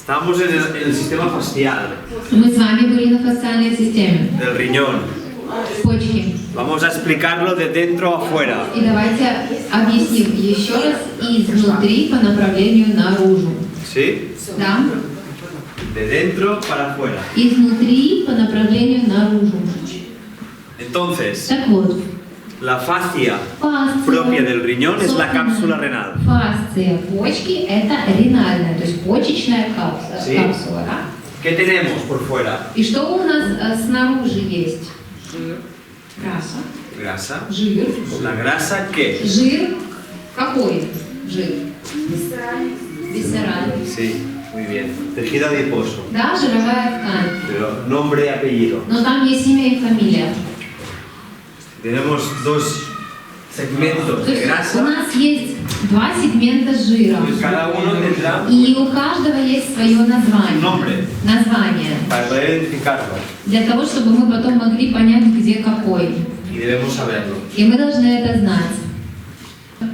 Estamos en el sistema fascial Мы с вами были на фасциальной системе, del riñón. почки. Vamos a explicarlo de dentro a afuera. И давайте объясним еще раз изнутри по направлению наружу. ¿Sí? Да? De dentro para afuera. Изнутри по направлению наружу. Entonces, Так вот, la fascia фасция. propia del riñón es la cápsula renal. Фасция почки – это ренальная, то есть почечная капсула. Sí. Да? ¿Qué tenemos por fuera? И что у нас снаружи есть? Grasa. Grasa. Жир. ¿La grasa qué? Жир. Какой жир? Висцеральный. Sí, muy bien. Tejido adiposo. Да, жировая ткань. Pero nombre y apellido. Но там есть имя и фамилия. Tenemos dos segmentos То de есть у grasa. нас есть два сегмента жира. Y cada uno tendrá И у каждого есть свое название. nombre Название. para poder identificarlo. Для того, чтобы мы потом могли понять, где какой. Y debemos saberlo. И мы должны это знать.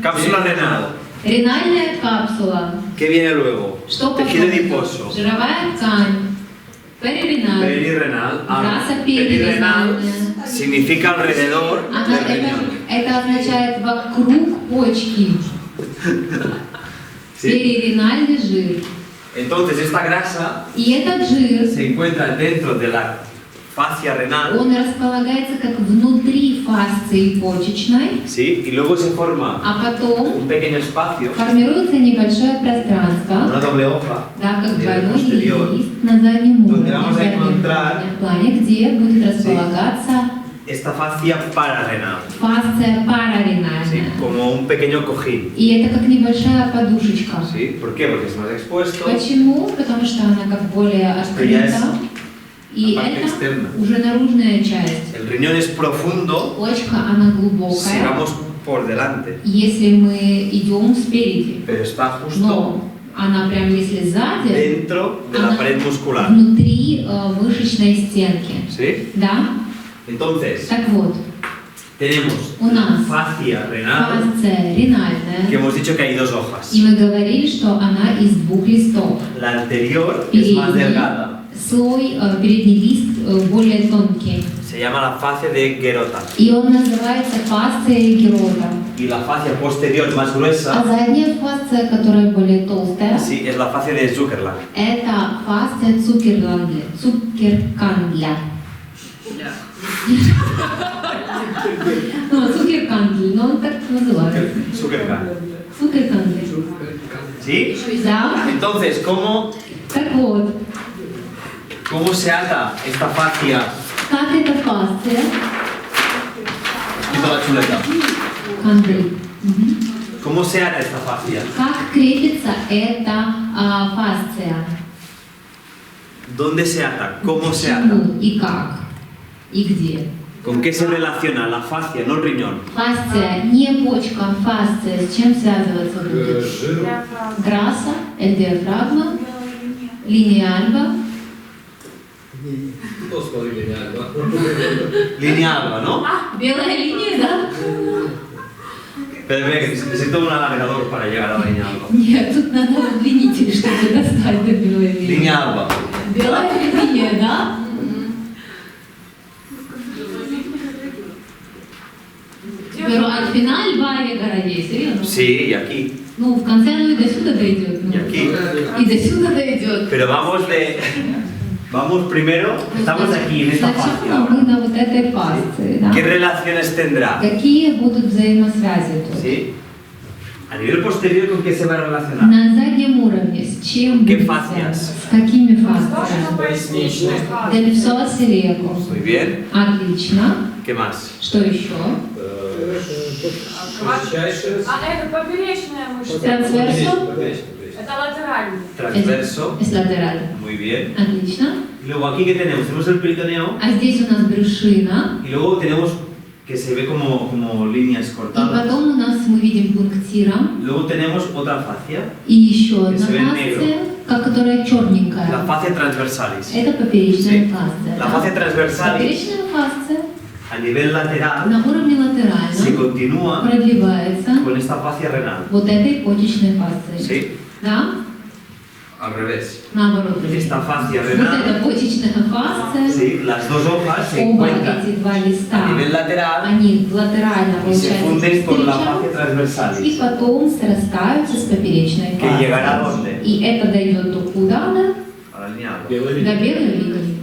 Cápsula renal. Ренальная капсула. ¿Qué viene luego? Что Tejido потом? adiposo. Жировая ткань. Периренал. Perirenal. Grasa Perirenal периренальная. significa alrededor del riñón. Это означает вокруг почки. ¿Sí? Периренальный жир. Entonces esta grasa И этот жир, se encuentra dentro de la fascia renal, он располагается как внутри фасции почечной, ¿sí? Y luego se forma а потом un pequeño espacio, формируется небольшое пространство, una doble hoja, да, как en el двойной posterior, лист на заднем donde уровне, vamos a в заднем encontrar плане, где будет располагаться esta fascia pararenal, фасция ¿sí? параренальная. Como un pequeño cojín. И это как небольшая подушечка. ¿Sí? ¿Por qué? Porque es más expuesto. Почему? Потому что она как более открыта. И la parte это externa. уже наружная часть. El riñón es profundo Почка, она si глубокая, vamos por delante, если мы идем спереди. pero está justo Но она прям если сзади, dentro de la она pared muscular. внутри мышечной стенки. ¿Sí? Да? Entonces, Так вот, tenemos у нас fascia renal, фасция ренальная. que hemos dicho que hay dos hojas. И мы говорили, что она из двух листов. La anterior es más delgada, Слой, передний лист более тонкий. se llama la fascia de Gerota. И он называется фасцией Герота. Y la fascia posterior más А gruesa, задняя фасция, которая более толстая, sí, es la fascia de Zuckerland. это фасция Цукеркандля. Ну, Цукеркандль, но он так называется. Zuckerland. Цукеркандля. ¿Sí? Да? Entonces, Так вот, ¿cómo se ata esta fascia? как эта фасция, Quito la chuleta. кандль, ¿Cómo se ata esta fascia? как крепится эта фасция? ¿Dónde se ata? ¿Cómo se ata? Почему и как? И где? ¿Con qué se relaciona la fascia, no el riñón? Фасция, не почка, фасция, с чем связываться будет? Граса, диафрагма, линия альба. Línea alba, ¿no? Белая линия, да? Pero ve que necesito un alargador para llegar a la línea alba. Нет, тут надо удлинитель, чтобы достать до белой линии. Línea alba. Белая линия, да? Pero al final va a llegar allí, серьезно? Sí, y aquí. Ну, в конце оно и до сюда дойдет. Y aquí. И до сюда дойдет. Pero vamos primero, estamos aquí, en esta Начнем fascia. мы на вот этой фасции, да? ¿Qué relaciones tendrá? Какие будут взаимосвязи тут? ¿Sí? A nivel posterior, ¿con qué se va a relacionar? На заднем уровне с чем ¿Qué будет fascias? связано? С какими фасциями? Дельпсоз и рекус. Muy bien. Отлично. ¿Qué más? Что еще? это поперечная мышца. Трансверсо. Это латеральная. Transverso. Es lateral. Muy bien. Отлично. Y luego aquí, ¿qué tenemos? Tenemos el peritoneo А здесь у нас брюшина. y luego tenemos que se ve como líneas И cortadas. потом у нас мы видим пунктиром. Luego tenemos otra fascia, И еще одна Se ve фасция, которая la черненькая. fascia transversalis. Это поперечная Sí. фасция. La да? fascia transversalis Поперечная фасция a nivel lateral на уровне se латерально continúa продлевается con esta fascia renal. вот этой почечной фасцией. ¿Sí? Да? al revés. Наоборот. Esta fascia Вот renal, эта почечная фасция, sí, las dos hojas se оба encuentran эти два a листа, nivel lateral они латерально, y se получается, funden con la встречаются, fascia и transversalis, потом срастаются с поперечной que llegará a фасцией. dónde? И это дойдет до куда, да? A la línea alta. До белой линии.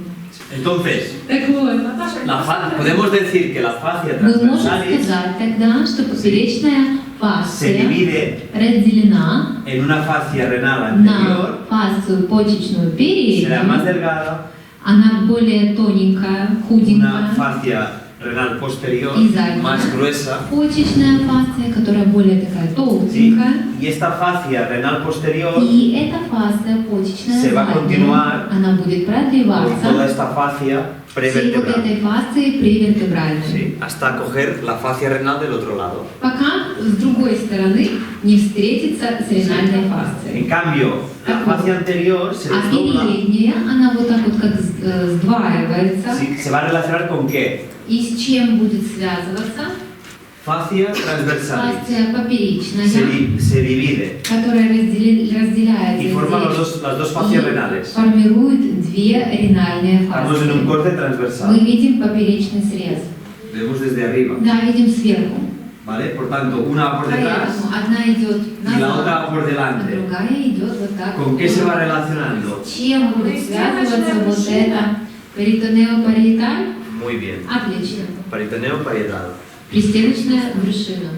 Entonces, Так вот, Наташа, podemos decir que la fascia мы можем transversalis сказать тогда, что поперечная se фасция divide разделена en una fascia renal на anterior, фасцию почечную será más переднюю, delgada, она более тоненькая, una худенькая, fascia renal posterior, y задняя. más gruesa, почечная фасция, которая более такая ¿sí? толстенькая, Y esta fascia renal posterior и эта фасция почечная Se va a задняя, continuar она будет con toda продлеваться esta fascia всей вот prevертebral, этой фасцией превертебральной, ¿sí? Hasta coger la fascia renal del otro lado. пока с другой стороны не встретится с ренальной фасцией. En cambio, la fascia anterior se А desdobla, передняя, она вот так вот как сдваивается. ¿sí? Se va a relacionar con qué? И с чем будет связываться? Fascia transversalis. Фасция поперечная, Se divide которая разделяется y forma здесь las dos fascias и renales. формирует две ренальные Estamos en un фасции. corte Мы transversal. видим поперечный срез. Vemos desde arriba, Да, видим сверху. ¿vale? Por tanto, una va por detrás Поэтому одна идет y la otra назад, va por а delante. другая идет вот так. ¿Con qué se va relacionando? С чем будет связываться вот это перитонеопариеталь? Muy bien. Отлично. Peritoneo parietal. Пристеночная брюшина.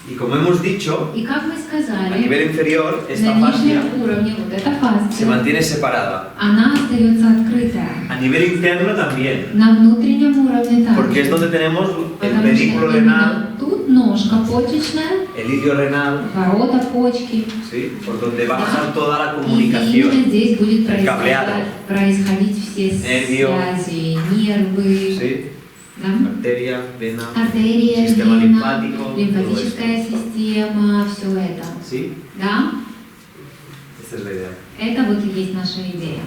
Y como hemos dicho, И как мы a сказали, nivel inferior, на esta fascia нижнем уровне вот эта se фасция, mantiene separada. она остается открытая. A nivel interno también, На внутреннем уровне porque es также. donde tenemos el Потому pedículo что renal, именно тут ножка почечная, el ilio renal, ворота почки. ¿sí? Por donde va a pasar toda la И именно comunicación. здесь будет El cableado. происходить все Nervio. связи, нервы, ¿Sí? да? Arteria, vena, Артерия, sistema вена, linfático, todo лимфатическая система, все это. esto. ¿Sí? Да? Esta es la idea. Это вот и есть наша идея.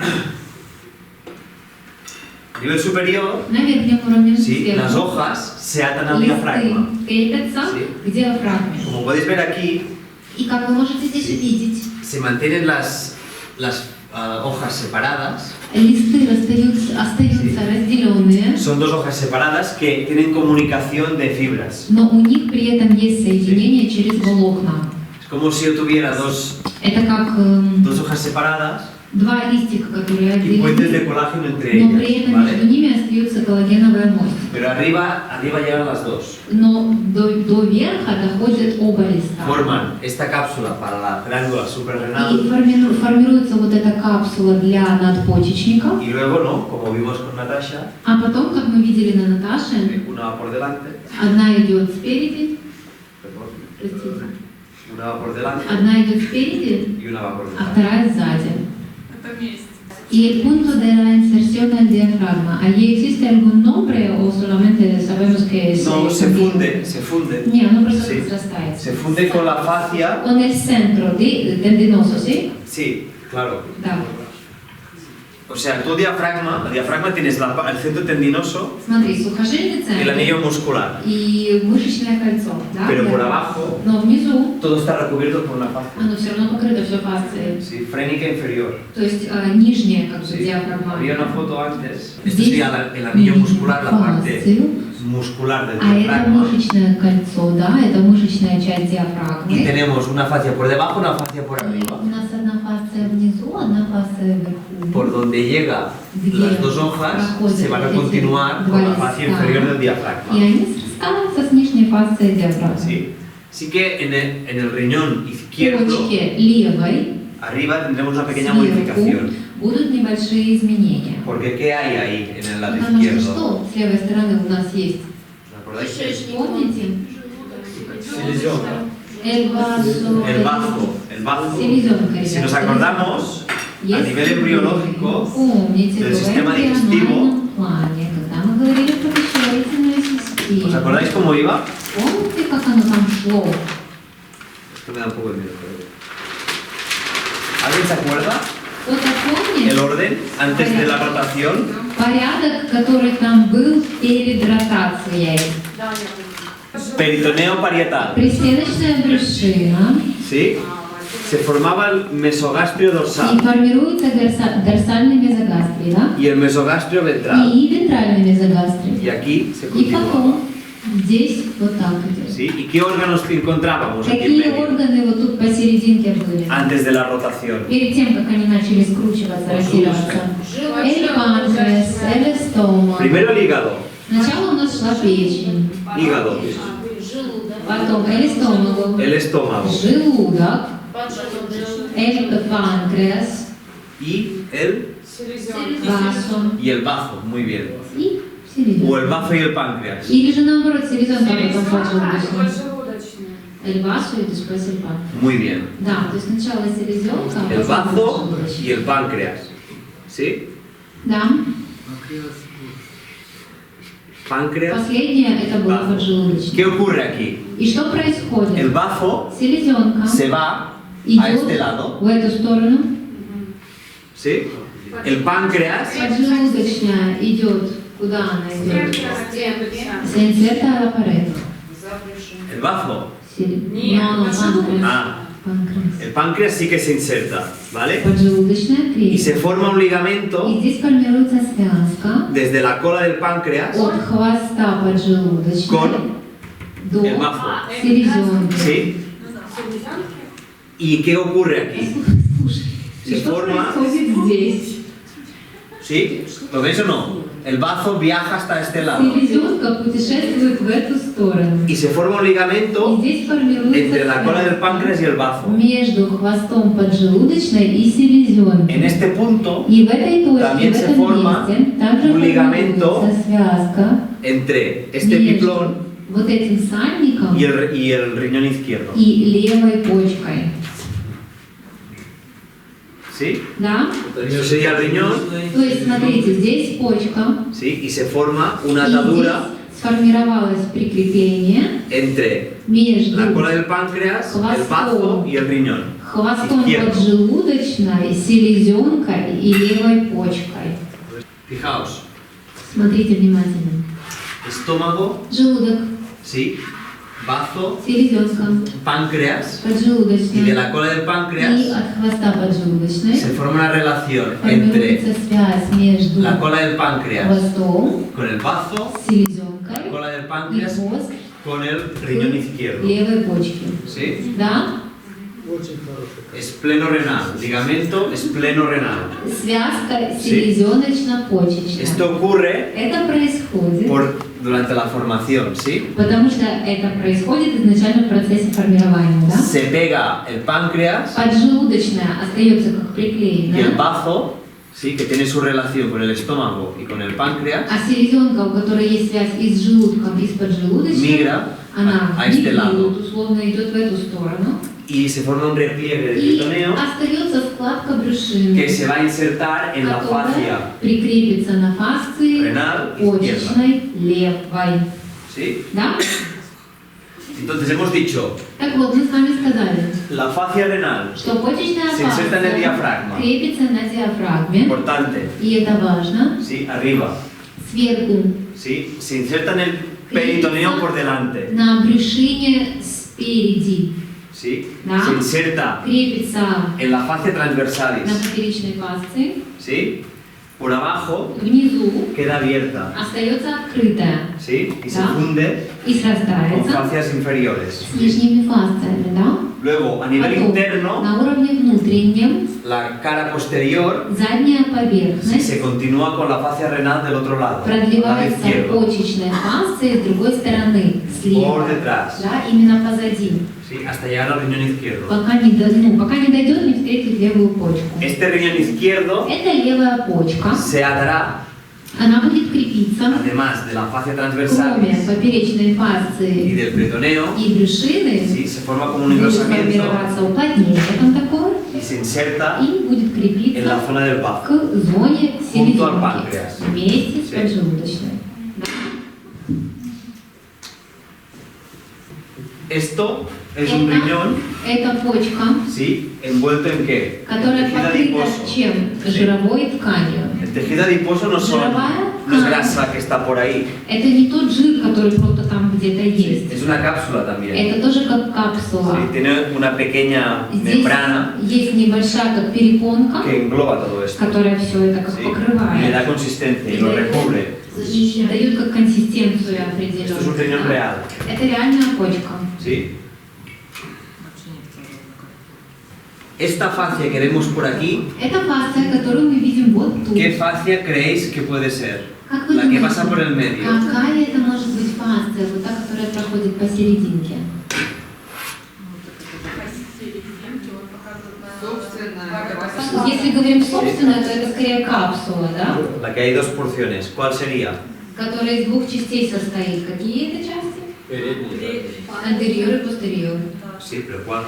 A nivel superior, На верхнем уровне ¿sí? сверху Las hojas se atan al diafragma. листы крепятся Sí. к диафрагме. Como podéis ver aquí, И как вы можете здесь Sí. видеть, se mantienen las hojas separadas. листы остаются Sí. разделенные, Son dos hojas separadas que tienen comunicación de fibras. но у них при этом есть соединение через волокна. Es como si yo tuviera dos Это как hojas separadas два листика, которые y puentes de отделены, colágeno entre но при ellas, этом между ¿vale? ними остается коллагеновая мостик. Pero arriba llegan las dos. Но до верха доходят оба листа. Forman esta cápsula para la glándula suprarrenal И формируется вот эта капсула для надпочечника. y luego, ¿no? Como vimos con Natasha, А потом, как мы видели на Наташе, una va por delante, одна идет спереди, perdón, простите, una va por delante одна идет спереди, y una va por а detrás. вторая сзади. Это вместе. Y el punto de la inserción al diafragma, ¿allí existe algún nombre o solamente sabemos que es? No, se funde. Не, оно просто Sí. разрастается. Se funde con la fascia. Con el centro tendinoso, ¿sí? Sí, claro. Да. O sea, tu diafragma, el diafragma tienes el centro tendinoso Смотри, сухожильный y el anillo центр muscular. и мышечное кольцо, да? Pero por диафрагма. abajo Но внизу todo está recubierto por una fascia. оно все равно покрыто все фасцией. Sí, frénica inferior. То есть нижняя как бы Sí. диафрагма. Había una foto antes. Esto Здесь sería el anillo muscular, la parte фасцию, muscular del а это diafragma. мышечное кольцо, да, это мышечная часть Y диафрагмы. tenemos una fascia por debajo, una fascia por arriba. У нас одна фасция внизу, одна фасция вверху. Por donde llega las dos hojas se van a continuar con la fascia inferior del И diafragma. они срастаются с нижней фасцией диафрагмы. Sí. Así que en el riñón В izquierdo, почке левой arriba tendremos una pequeña сверху modificación. будут небольшие изменения. Porque ¿qué hay ahí en el lado Потому что izquierdo? что с левой стороны у нас есть? ¿Os acordáis? Помните? Селезенка. El vaso. El bazo. Селезенка, Si nos ребята. acordamos, a Есть nivel embriológico, Помните, del в sistema эмбриональном digestivo, плане, когда мы говорили про пищеварительную систему, ¿os acordáis cómo iba? помните, как оно там шло? Esto me da un poco de miedo. pero- ¿Alguien se acuerda? Кто-то помнит El orden antes de la rotación. порядок, который там был перед ротацией? Да, я понимаю. Peritoneo parietal. Пристеночная брюшина, ¿Sí? se formaba el mesogastrio И dorsal формируется дорсальный мезогастрий, да? y el mesogastrio ventral. И вентральный мезогастрий. Y aquí se И continuaba. потом здесь вот так идет. ¿Sí? ¿Y qué órganos encontrábamos aquí en Какие medio? органы вот тут посерединке были? Antes de la rotación. Перед тем, как они начали скручиваться, растираться. El páncreas, el estómago. Primero el hígado. Сначала у нас шла печень, Hígado. потом el estómago, El estómago. желудок, el páncreas, Y el vaso muy bien. и O el селезенка. bazo y el páncreas. Или же наоборот, селезенка потом поджелудочная. Поджелудочная. El vaso y después el páncreas. Muy bien. Да, то есть сначала селезенка, а El потом bazo y поджелудочная. el páncreas. ¿Sí? Да. Páncreas. Последнее это было Bazo. поджелудочная. ¿Qué ocurre aquí? И что El происходит? bazo Селезенка se va a идет este lado. в эту сторону, ¿Sí? El páncreas поджелудочная идет, куда она идет? Стенка. Se inserta al aparato. El bazo. Нет, No, páncreas. Ah, Páncreas. el páncreas sí que se inserta, ¿vale? Поджелудочная Y se трещина. forma un И ligamento здесь формируется связка desde la cola del páncreas, от хвоста поджелудочной Con до el bazo. селезенки. ¿sí? ¿Y qué ocurre aquí? Слушай, Se и что forma- происходит здесь? ¿Sí? ¿Lo veis o no? El bazo viaja hasta este lado Селезенка путешествует в эту сторону. y se forma un И ligamento здесь формируется entre la cola del páncreas y el bazo. между хвостом поджелудочной и селезенкой. En este punto, И в этой точке, también в se этом forma месте также un ligamento формируется связка entre este между piplón вот этим сальником y el riñón izquierdo. и левой почкой. ¿Sí? Да? Eso sería el riñón, То есть, смотрите, здесь почка, ¿sí? Y se forma una и atadura здесь сформировалось прикрепление entre между la cola del páncreas, el bazo y el riñón. хвостом izquierdo. поджелудочной, селезенкой и левой почкой. Fijaos, Смотрите внимательно. estómago, Желудок, ¿sí? Bazo, селезенка, páncreas, y de поджелудочная la cola del и páncreas от хвоста поджелудочной se forma una relación entre формируется связь между la cola del páncreas хвостом, con el bazo, la селезенкой cola del и páncreas хвост con el riñón izquierdo. левой почки. ¿Sí? Да? Espleno renal, ligamento espleno renal. Связка Sí. селезеночно-почечная. Esto ocurre Это происходит, durante la formación, ¿sí? потому что это происходит изначально в процессе формирования, да? Se pega el páncreas Поджелудочная остается как y el приклеенная, bazo, ¿sí? Que tiene su relación con el estómago y con el páncreas, а селезенка, у которой есть связь и с желудком, и с поджелудочной, migra она a este lado мигрирует, условно идет в эту сторону, y se forma un repliegue del и peritoneo остается складка брюшины, que se va a insertar en la которая fascia прикрепится на фасции renal izquierda. почечной левой. ¿Sí? Да? Entonces hemos dicho, Так вот, мы с вами сказали, la fascia renal, что почечная Se inserta en el фасция diafragma. крепится на диафрагме, importante, и это важно, ¿sí? Arriba, сверху ¿sí? Se inserta en el peritoneo por delante, на брюшине спереди, ¿sí? Да. Se inserta крепится en la fascia на transversalis, поперечной фасции, ¿sí? Por abajo внизу queda abierta, остается открытая ¿sí? Y se Da. funde и con срастается fascias inferiores. с нижними фасциями, да? Luego, a nivel Потом interno, на уровне внутреннем la cara posterior задняя sí, поверхность se continúa con la fascia renal del otro lado, al lado продлевается izquierdo, почечной фасцией с другой стороны, слева, por detrás, да, именно позади, ¿sí? Hasta llegar al riñón izquierdo. пока не дойдет, не встретит левую почку. Este riñón izquierdo Это левая почка, se atará, она будет крепиться, además de la fascia кроме transversalis поперечной y фасции del peritoneo, и брюшины, ¿sí? Se forma como un будет engrosamiento формироваться уплотнение там такое y se inserta и будет en la крепиться zona del bazo. к зоне Junto al селезенки páncreas. вместе с Sí. поджелудочной. Esto es un riñón, Это почка, ¿sí? ¿Envuelto en qué? которая En tejido покрыта adiposo. чем? Жировой тканью. El tejido adiposo no es grasa que está por ahí, Это не тот жир, который просто там где-то есть. es una cápsula también. Это тоже как капсула. Sí, tiene una pequeña Здесь membrana есть небольшая как перепонка, que engloba todo esto, которая все это как ¿sí? Y le покрывает. da consistencia y lo recubre. И дают как консистенцию Esto es un riñón определенную. real, Это реальная почка. ¿sí? Esta fascia que vemos por aquí, Это фасция, которую мы видим вот тут. ¿qué fascia creéis que puede ser? Как вы La que думаете, pasa por el medio. какая это может быть фасция, вот та, которая проходит посерединке? Если говорим собственно, то это скорее капсула, да? La que hay dos porciones. ¿Cuál sería? Которая из двух частей состоит. Какие это части? Антериор и постериор. Sí, pero ¿cuál?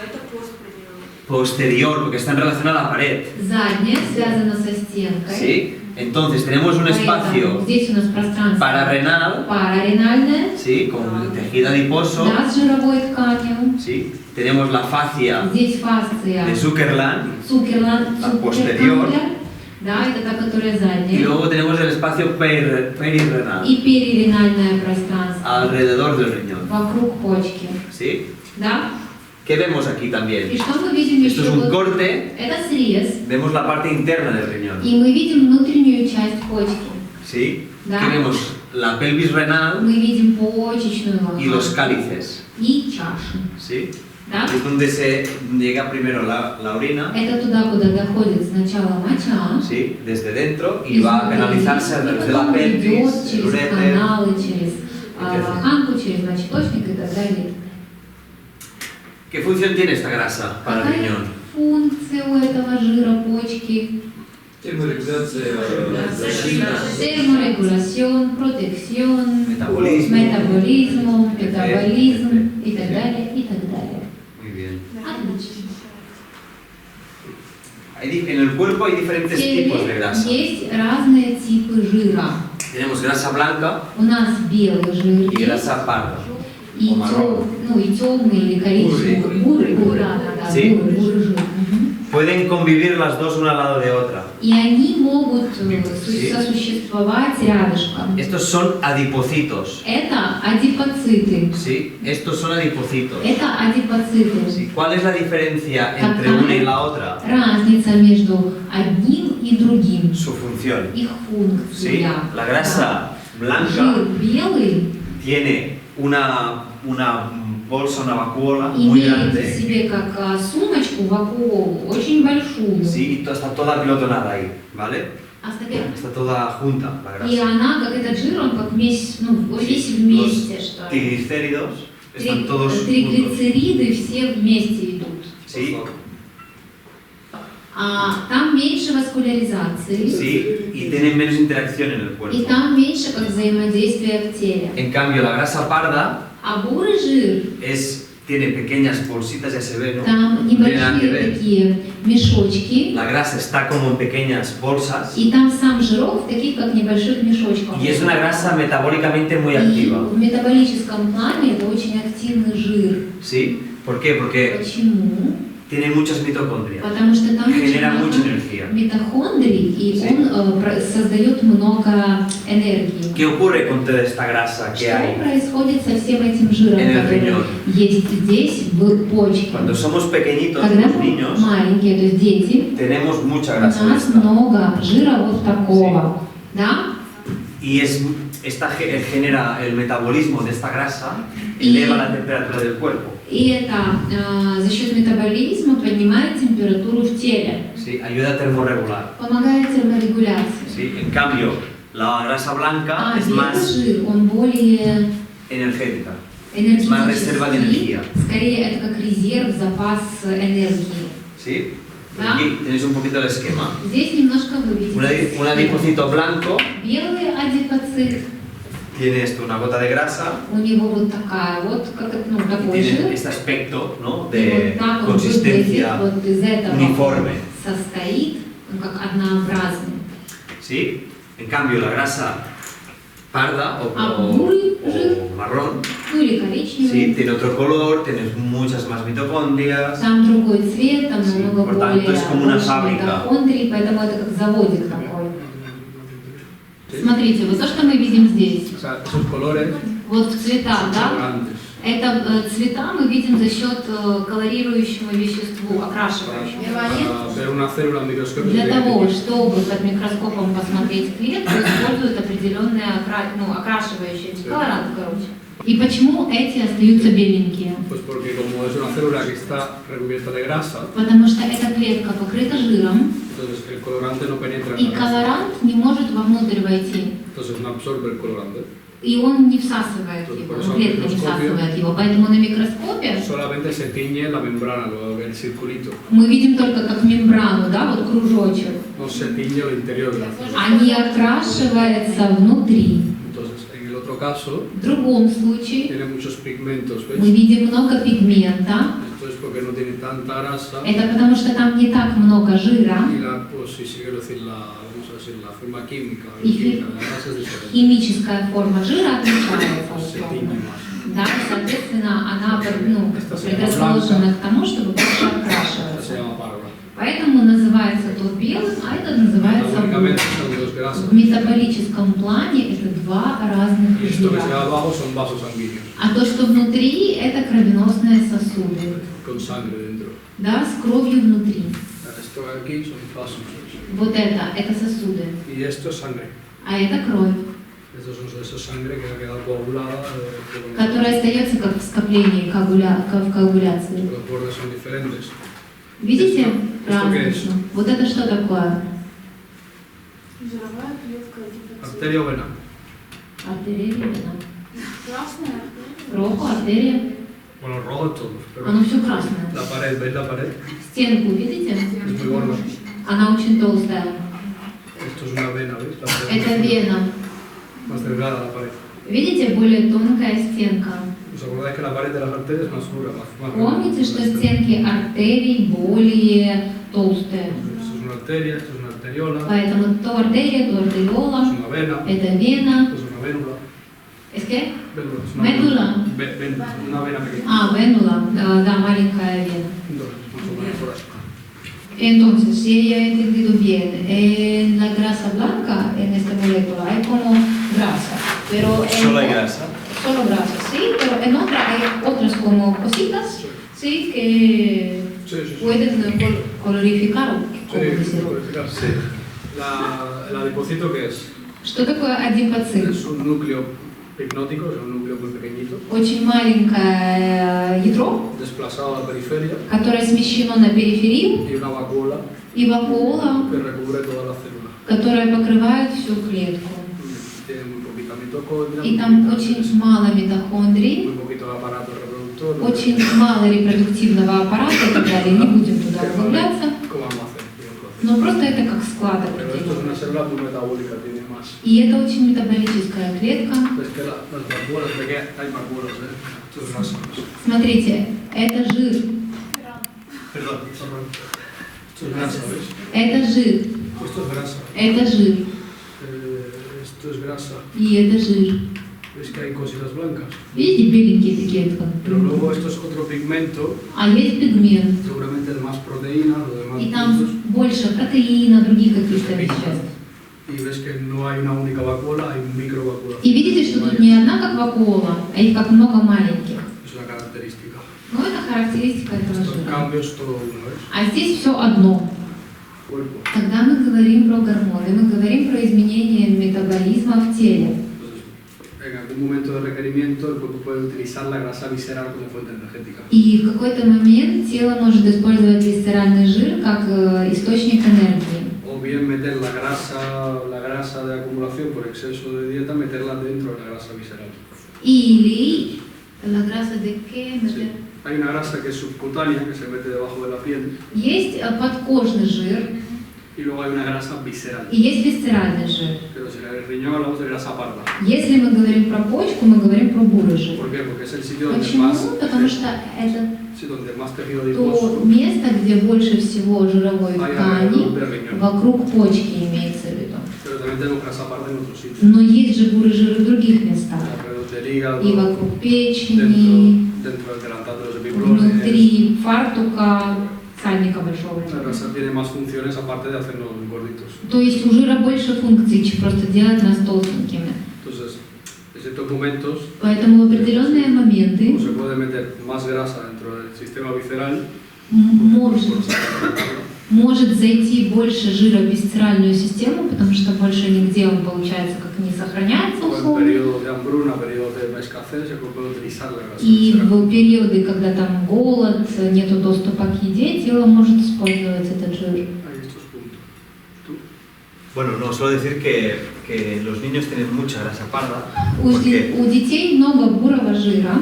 Это постпредел. Posterior, porque está en relación a la pared. Задняя связана со стенкой. ¿Sí? Entonces tenemos un Поэтому espacio здесь у нас пространство pararenal, параренальное, ¿sí? Con tejido adiposo, да, с жировой тканью. ¿sí? Tenemos la fascia Здесь фасция de Zuckerland Цукерланд, La posterior. да, это та, которая y задняя. luego tenemos el espacio perirrenal, И периренальное пространство alrededor del riñón, вокруг почки. ¿sí? Да? ¿Qué vemos aquí И también? что мы видим Esto es еще? un Вот corte, это срез. vemos la parte interna del riñón, И мы видим внутреннюю часть почки. ¿sí? Da. ¿Qué vemos? La pelvis renal Мы видим почечную y los лоханку cálices, и чаши. ¿sí? Да? Es donde se llega primero la orina, Это туда, куда доходит сначала моча, ¿sí? Desde dentro y va a canalizarse a través de la потом идет pelvis, el через uréter. каналы, через Etc. лоханку, через мочеточник и так далее. ¿Qué función tiene esta grasa para el Какая riñón? функция у этого жира почки? Терморегуляция, защита. Терморегуляción, protección, Metabolismo. метаболизм, метаболизм Etc. и так далее, и так далее. Muy bien. Отлично. En el cuerpo hay diferentes tipos de grasa. Есть разные типы жира. Tenemos grasa blanca У нас белый жир y grasa parda. и, o marrón. темный или коричневый, бурый, Sí. бурый жир. Мгм. Pueden convivir las dos una al lado de otra. И они могут Sí. сосуществовать рядышком. Estos son adipocitos. Это адипоциты. ¿Sí? Estos son adipocitos. Это адипоциты. Sí. ¿Cuál es la diferencia entre una y la otra? Разница между одним и другим. Su función. Их ¿Sí? функция. La grasa blanca Жир белый tiene una bolsa, una vacuola muy имеет в grande. себе как сумочку, вакуолу, очень большую. Sí, y está toda apilotonada ahí, ¿vale? Hasta que- Está toda junta la И grasa. она, как этот жир, он как весь, весь Sí, вместе, los что ли. triglicéridos están todos juntos. Триглицериды все вместе идут. Sí, Там меньше васкуляризации. sí, y tienen menos interacción en el И cuerpo. там меньше как взаимодействия в теле. En cambio, la grasa parda А бурый жир, tiene pequeñas bolsitas, ya se ve, ¿no? там No tiene nada que небольшие ver. такие мешочки, La grasa está como en pequeñas bolsas и там сам жирок в таких как небольших мешочках. y es una grasa metabólicamente muy И activa. в метаболическом плане это очень активный жир. ¿Sí? ¿Por qué? Porque Почему? tiene muchas mitocondrias. Потому что там Genera очень mucha много energía. митохондрий, и Sí. он создает много энергии. ¿Qué ocurre con toda esta grasa que Что hay? происходит со всем этим жиром, En el который riñón. есть здесь, в почке? Cuando somos pequeñitos, Когда los мы niños, маленькие, то есть дети, tenemos mucha у grasa de нас esta. много жира вот такого, да? Y esta genera el metabolismo de esta grasa, Y- eleva la temperatura del cuerpo. И это за счет метаболизма поднимает температуру в теле, ¿Sí? Ayuda a termorregular. помогает терморегуляции. ¿Sí? En cambio, la grasa blanca es Белый más жир, он более energética. Más reserva de энергетический, energía. скорее это как резерв, запас энергии. ¿Sí? Da. Aquí tenéis un poquito el esquema. Здесь немножко вы видите. Un adipocito blanco Белый адипоцит, tiene esto, una gota de grasa у него вот такая вот, как это, y такой tiene жир. este aspecto, ¿no? И De вот так он consistencia выглядит, вот из этого uniforme. состоит, он как однообразный. ¿Sí? En cambio, la grasa parda А бурый жир, o marrón ну или Sí, коричневый. tiene otro color, tienes muchas más mitocondrias. Там другой цвет, там Sí, намного por tanto, более es como una больше fábrica. митохондрий, поэтому это как заводик такой. Sí. Смотрите, вот то, что мы видим здесь, O sea, esos colores вот в цветах, да, colorantes. это цвета мы видим за счет колорирующего веществу, окрашивающего. Para ver una célula en microscopio Для se tiene того, que- чтобы под микроскопом посмотреть клетку, используют определенные окрашивающие, колоранты, короче. И почему эти остаются беленькие? Pues porque como es una célula que está recubierta de grasa, Потому что эта клетка покрыта жиром, entonces el colorante no penetra и en la grasa. колорант не может вовнутрь войти. Entonces no absorbe el colorante. И он не всасывает его, клетка не всасывает его. Поэтому на микроскопе Solamente se tiñe la membrana, el circulito. мы видим только как мембрану, да, вот кружочек. No se tiñe el interior de la célula. А не окрашивается внутри. Entonces, en el otro caso, В другом случае tiene muchos pigmentos, мы ¿ves? видим много пигмента. Esto es porque no tiene tanta grasa Это потому что там не так много жира. y la, pues si quiero decir vamos a decir, la forma química, Y química de la grasa es diferente. Химическая форма жира отличается. Pues se условно. tiñe más. Да, и, соответственно, она предрасположена к тому, чтобы больше Esta se окрашиваться. llama parva. Поэтому называется тот белым, а это называется Metabólicamente son dos grasas. в метаболическом плане это два разных Y esto que se ve жира. abajo son vasos sanguíneos, А то, что внутри, это кровеносные сосуды, con sangre dentro. да, с кровью внутри. Esto de aquí son vasos. Вот это сосуды, Y esto es sangre. а это кровь, Estos son esa sangre que ha quedado coagulada, которая остается как в скоплении, в коагуляции. los bordes son diferentes. Видите? Что Разницу. есть? Вот это что такое? Жировая клетка гепатит. Arteria o vena. Артерия, вена. Красная. Rojo, артерия. Bueno, rojo todos, pero Оно все красное. la pared, ¿veis la pared? Стенку, видите? Es muy gorda. Она очень толстая. Esto es una vena, ¿veis? La pared Это вена. más delgada la pared. Видите, более тонкая стенка. ¿Os acordáis que la pared de las arterias es más dura, más Помните, что стенки артерий более толстые. Esto es una arteria, esto es una arteriola, Поэтому то артерия, то es артериола, una vena, это вена. esto es una vénula. Es que? Vénula, es una Médula. Una vena pequeña. А, венула, да, маленькая вена. Entonces, más o menos por ahí. Entonces, si he entendido bien, en la grasa blanca, en esta molécula, hay como grasa. Pero en Solo hay grasa. Solo grasa, sí, pero en otra hay otras como cositas, sí, que Sí, sí, sí. pueden colorificar, o Sí, como decir. purificar, sí. El adipocito, ¿qué es? Что такое адипоцит? Es un núcleo hipnótico, es un núcleo muy pequeñito, Очень маленькое ядро, desplazado a la periferia, которое смещено на периферию, y una vacuola и вакуула, que recubre toda la célula. которая покрывает всю клетку. Tiene muy poquita mitocondria, И там очень мало митохондрий, muy poquito aparato reproductor, очень мало репродуктивного аппарата и так далее. Не будем туда углубляться, como almacén, digamos. но просто это как склад Pero esto es определенный. una célula muy metabólica, tiene más. И это очень метаболическая клетка. Es que las vacuolas, ¿de qué hay vacuolas? Esto es grasa. Смотрите, это жир, Perdón. Esto es grasa, ¿ves? это жир, Esto es grasa. это жир Esto es grasa. и это жир. ¿Ves que hay cositas blancas? Видите, беленькие такие вот. Pero luego esto es otro pigmento, А есть пигмент, seguramente de más proteínas, lo demás и там больше протеина, других каких-то puntos. веществ. Y ves que no hay una única vacuola, hay microvacuolas. И видите, что тут не одна как вакуола, а их как много маленьких. Es una característica. Ну, это характеристика этого Esto en жира. cambio es todo uno, ¿ves? А здесь все одно. Cuerpo. Когда мы говорим про гормоны, мы говорим про изменение метаболизма в теле. Entonces, en algún momento de requerimiento, el cuerpo puede utilizar la grasa visceral como fuente energética. И в какой-то момент тело может использовать висцеральный жир как источник энергии. O bien meter la grasa de acumulación por exceso de dieta, meterla dentro de la grasa visceral. Или la grasa de qué? Sí. Hay una grasa que es subcutánea, que se mete debajo de la piel, Есть подкожный жир y luego hay una grasa visceral. и есть висцеральный жир. Pero si el riñón hablamos de grasa parda. Если мы говорим про почку, мы говорим про бурый жир. ¿Por qué? Porque es el sitio donde Почему? más, Потому что это sí, donde más tejido то adiposo место, где больше всего жировой hay ткани alrededor del riñón. вокруг почки имеется в виду. Pero también tenemos grasa parda en otros sitios, Но есть же бурый жир и в других местах. alrededor del el hígado, и вокруг печени, dentro del delantal de los epiplones. внутри фартука сальника большого. La grasa tiene más funciones aparte de hacernos gorditos. То есть у жира больше функций, чем просто делать нас толстенькими. Entonces, en ciertos momentos, Поэтому в определенные моменты se puede meter más grasa dentro del sistema visceral. может зайти больше жира в висцеральную систему, потому что больше нигде он, получается, как не сохраняется En условно. periodos de hambruna, periodos de escasez, se puede utilizar la grasa И visceral. в периоды, когда там голод, нету доступа к еде, тело может использовать этот жир. Hay estos puntos. ¿Tú? Bueno, no, solo decir que los niños tienen mucha grasa parda У детей много бурого жира,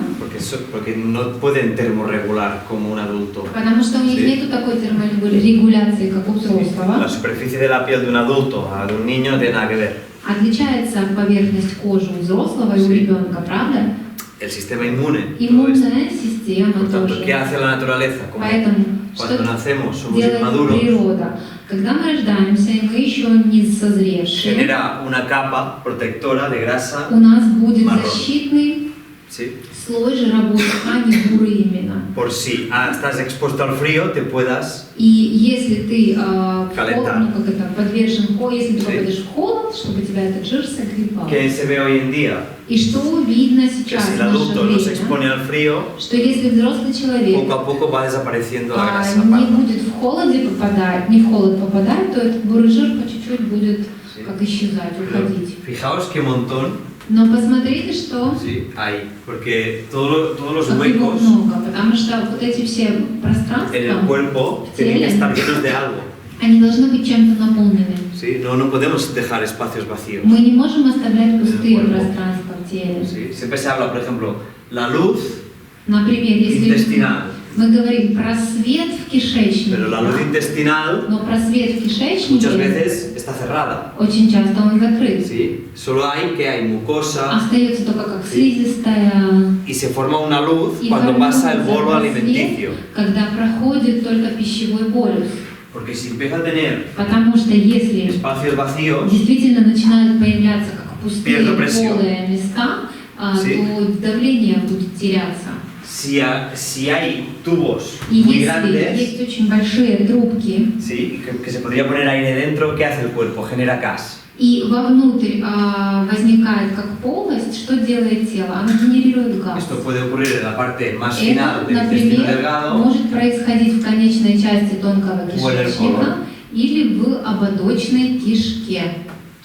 porque no pueden termorregular como un adulto. потому что у них Sí. нету такой терморегуляции, как у взрослого. La superficie de la piel de un adulto a de un niño no tiene nada que ver. Отличается поверхность кожи у взрослого и у Sí. ребенка, правда? El sistema inmune, todo esto. Иммунная система Por tanto, тоже. ¿qué hace la naturaleza? Como Поэтому cuando что nacemos somos делает inmaduros, природа? Когда мы рождаемся, и мы еще не созревшие, genera una capa protectora de grasa. у нас будет Marrón. защитный ¿Sí? слой жировой ткани бурый именно. Por si estás expuesto al frío, te puedas. И если ты Calentar. подвержен холоду, если ты Sí. попадешь в холод, чтобы тебя этот жир согревал. ¿Qué se ve hoy en día? И что видно Que сейчас si в el наше adulto no se время, expone al frío, что если взрослый человек poco a poco va desapareciendo la grasa не parda. будет в холоде попадать, не в холод попадать, то этот бурый жир по чуть-чуть будет Sí. как исчезать, Pero уходить. fijaos qué montón Но посмотрите, что sí, hay, porque todos los как его huecos много, потому что вот эти все en el пространства, cuerpo tienen que estar llenos de algo. они должны быть чем-то наполнены. ¿Sí? No podemos dejar espacios vacíos. Мы не можем оставлять пустые cuerpo. пространства в теле. ¿Sí? Siempre se habla, por ejemplo, la luz Например, если intestinal, мы говорим про свет в кишечнике, pero la luz intestinal но просвет в muchas кишечнике veces está cerrada. очень часто он закрыт. ¿Sí? Solo hay mucosa Остается только как Sí. слизистая. y se forma una luz И cuando pasa el формируется bolo просвет, alimenticio. когда проходит только пищевой болюс. Porque si empieza a tener Потому что если espacios vacíos, действительно начинают появляться как пустые Pierdo presión. полые места, Sí. то давление будет теряться. si hay tubos И muy если grandes, есть очень большие трубки, ¿sí? que se podría poner aire dentro, ¿qué hace el cuerpo? Genera gas. и вовнутрь возникает как полость, что делает тело? Оно генерирует газ. Esto puede ocurrir en la parte más Это, final del intestino например, delgado может происходить в конечной части тонкого O en el кишечника colon. или в ободочной кишке.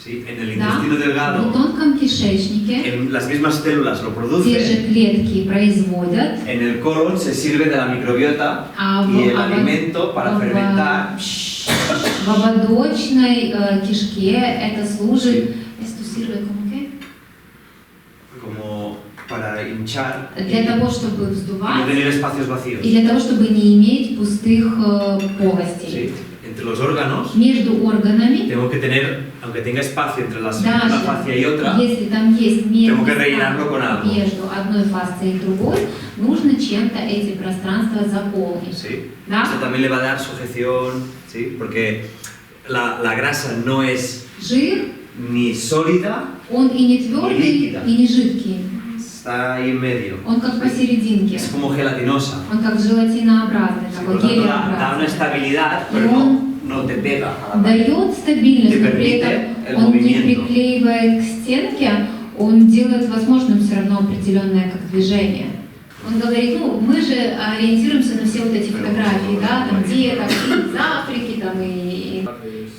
¿sí? En el Да? intestino В delgado, тонком кишечнике las mismas células lo те producen, же клетки производят, en el colon se sirve de la microbiota а y el alimento para fermentar. в ободочной кишке это служит esto sirve como qué? Como para hinchar Для того, чтобы y no вздувать tener espacios vacíos. и для того, чтобы не иметь пустых полостей. ¿sí? Entre los órganos Между органами, tengo que tener, aunque tenga espacio entre una даже fascia y otra, если там есть tengo que место rellenarlo con algo. между одной фасцией и другой, нужно чем-то эти пространства заполнить. ¿sí? Да? Esto también le va a dar sujeción, ¿sí? Porque la grasa no es Жир, ni sólida, он и не твердый, líquida. и не жидкий. está ahí en medio. Он как посерединке. Es como gelatinosa. Он как желатинообразный, Sí, такой por lo tanto, da una гелеобразный. estabilidad, Y pero он no te pega a la pared. Дает стабильность, Te но при permite этом el он не movimiento. приклеивает к стенке, он делает возможным все равно определенное как движение. Он говорит, ну, мы же ориентируемся на все вот эти фотографии, да, там деток из Африки, там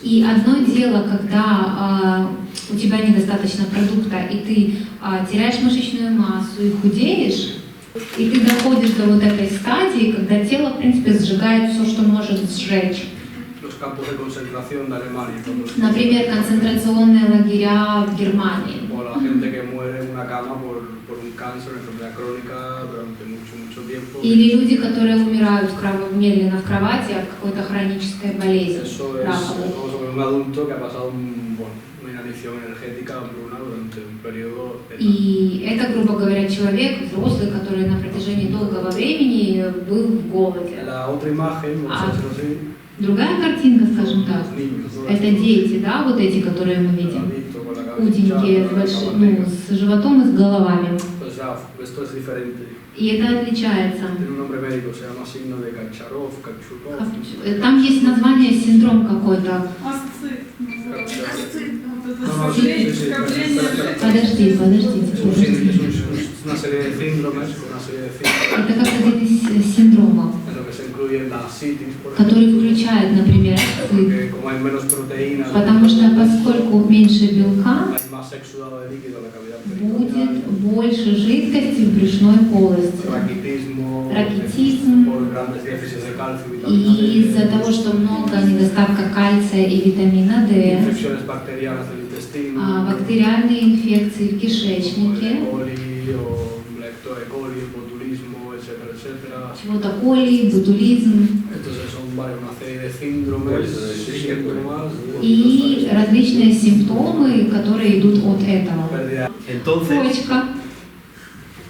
и одно дело, когда у тебя недостаточно продукта, и ты теряешь мышечную массу и худеешь, и ты доходишь до вот этой стадии, когда тело, в принципе, сжигает все, что может сжечь. Los campos de concentración de Alemania. Например, концентрационные лагеря в Германии. O la gente que muere en una cama por un cáncer, una enfermedad crónica durante mucho tiempo. Или люди, которые умирают медленно в кровати от какой-то хронической болезни. Eso es раковой. como sobre un adulto que ha pasado una inanición energética hambruna durante un periodo. И это, грубо говоря, человек, взрослый, который на протяжении долгого времени был в голоде. La otra imagen, vamos a decirlo así, Другая картинка, скажем так, los niños. ¿no? это дети, да, вот эти, которые мы видим. Adicto, con la cabeza Худенькие, hinchada, с, con la с животом и с головами. Pues Kachazov. Esto es diferente. И это отличается. Tiene un nombre médico, se llama signo de Kacharov, Kachurov. Там есть название, синдром какой-то. Асцит. Асцит. No, sí, sí, Подождите. Es una serie de síndromes, Это как один из синдромов, en lo que se incluyen la asitis, por который ejemplo, включает, например, ацит. porque como hay menos proteínas, Потому что поскольку меньше белка, hay más exudado de líquido en la cavidad будет peritoneal, больше жидкости в брюшной полости. raquitismo, Raquitismo. por grandes déficits de calcio y И vitamina из-за того, что много недостатка кальция и витамина D, D, infecciones bacterianas del intestino, бактериальные инфекции в кишечнике, E. coli o lecto E. coli, botulismo, etcétera, etcétera. чего-то коли, ботулизм Entonces son una serie de síndromes, síntomas, и различные симптомы, которые идут от этого. pérdida. Entonces, Почка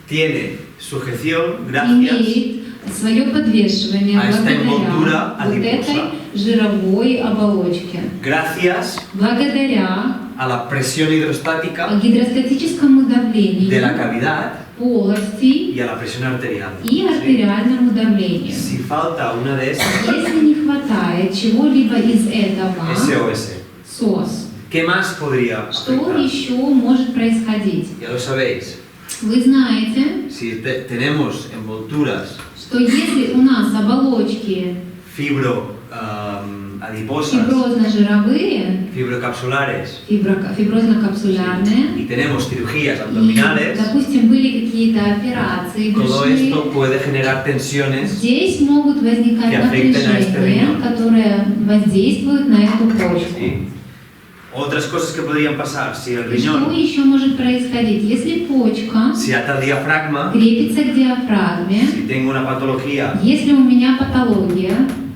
tiene sujeción gracias имеет свое подвешивание А esta envoltura благодаря вот adiposa. этой жировой оболочке. gracias Благодаря a la presión hidrostática гидростатическому de la давлению cavidad полости y a la presión arterial. и артериальному давлению. Si falta una de esas, Если не хватает чего-либо из этого, SOS. СОС, ¿Qué más podría что afectar? еще может происходить? Ya lo sabéis. Вы знаете, Si tenemos envolturas что если у нас оболочки adiposas, фиброзно-жировые, fibrocapsulares фиброзно-капсулярные, y tenemos cirugías и, abdominales, допустим, были какие-то операции todo брюшные, esto puede generar tensiones здесь могут возникать que afecten a este напряжения, riñón. которые воздействуют на эту почку. ¿sí? Otras cosas que podrían pasar, si el И что riñón еще может происходить? Если почка se ata al diafragma, крепится к диафрагме, si tengo una patología если у меня патология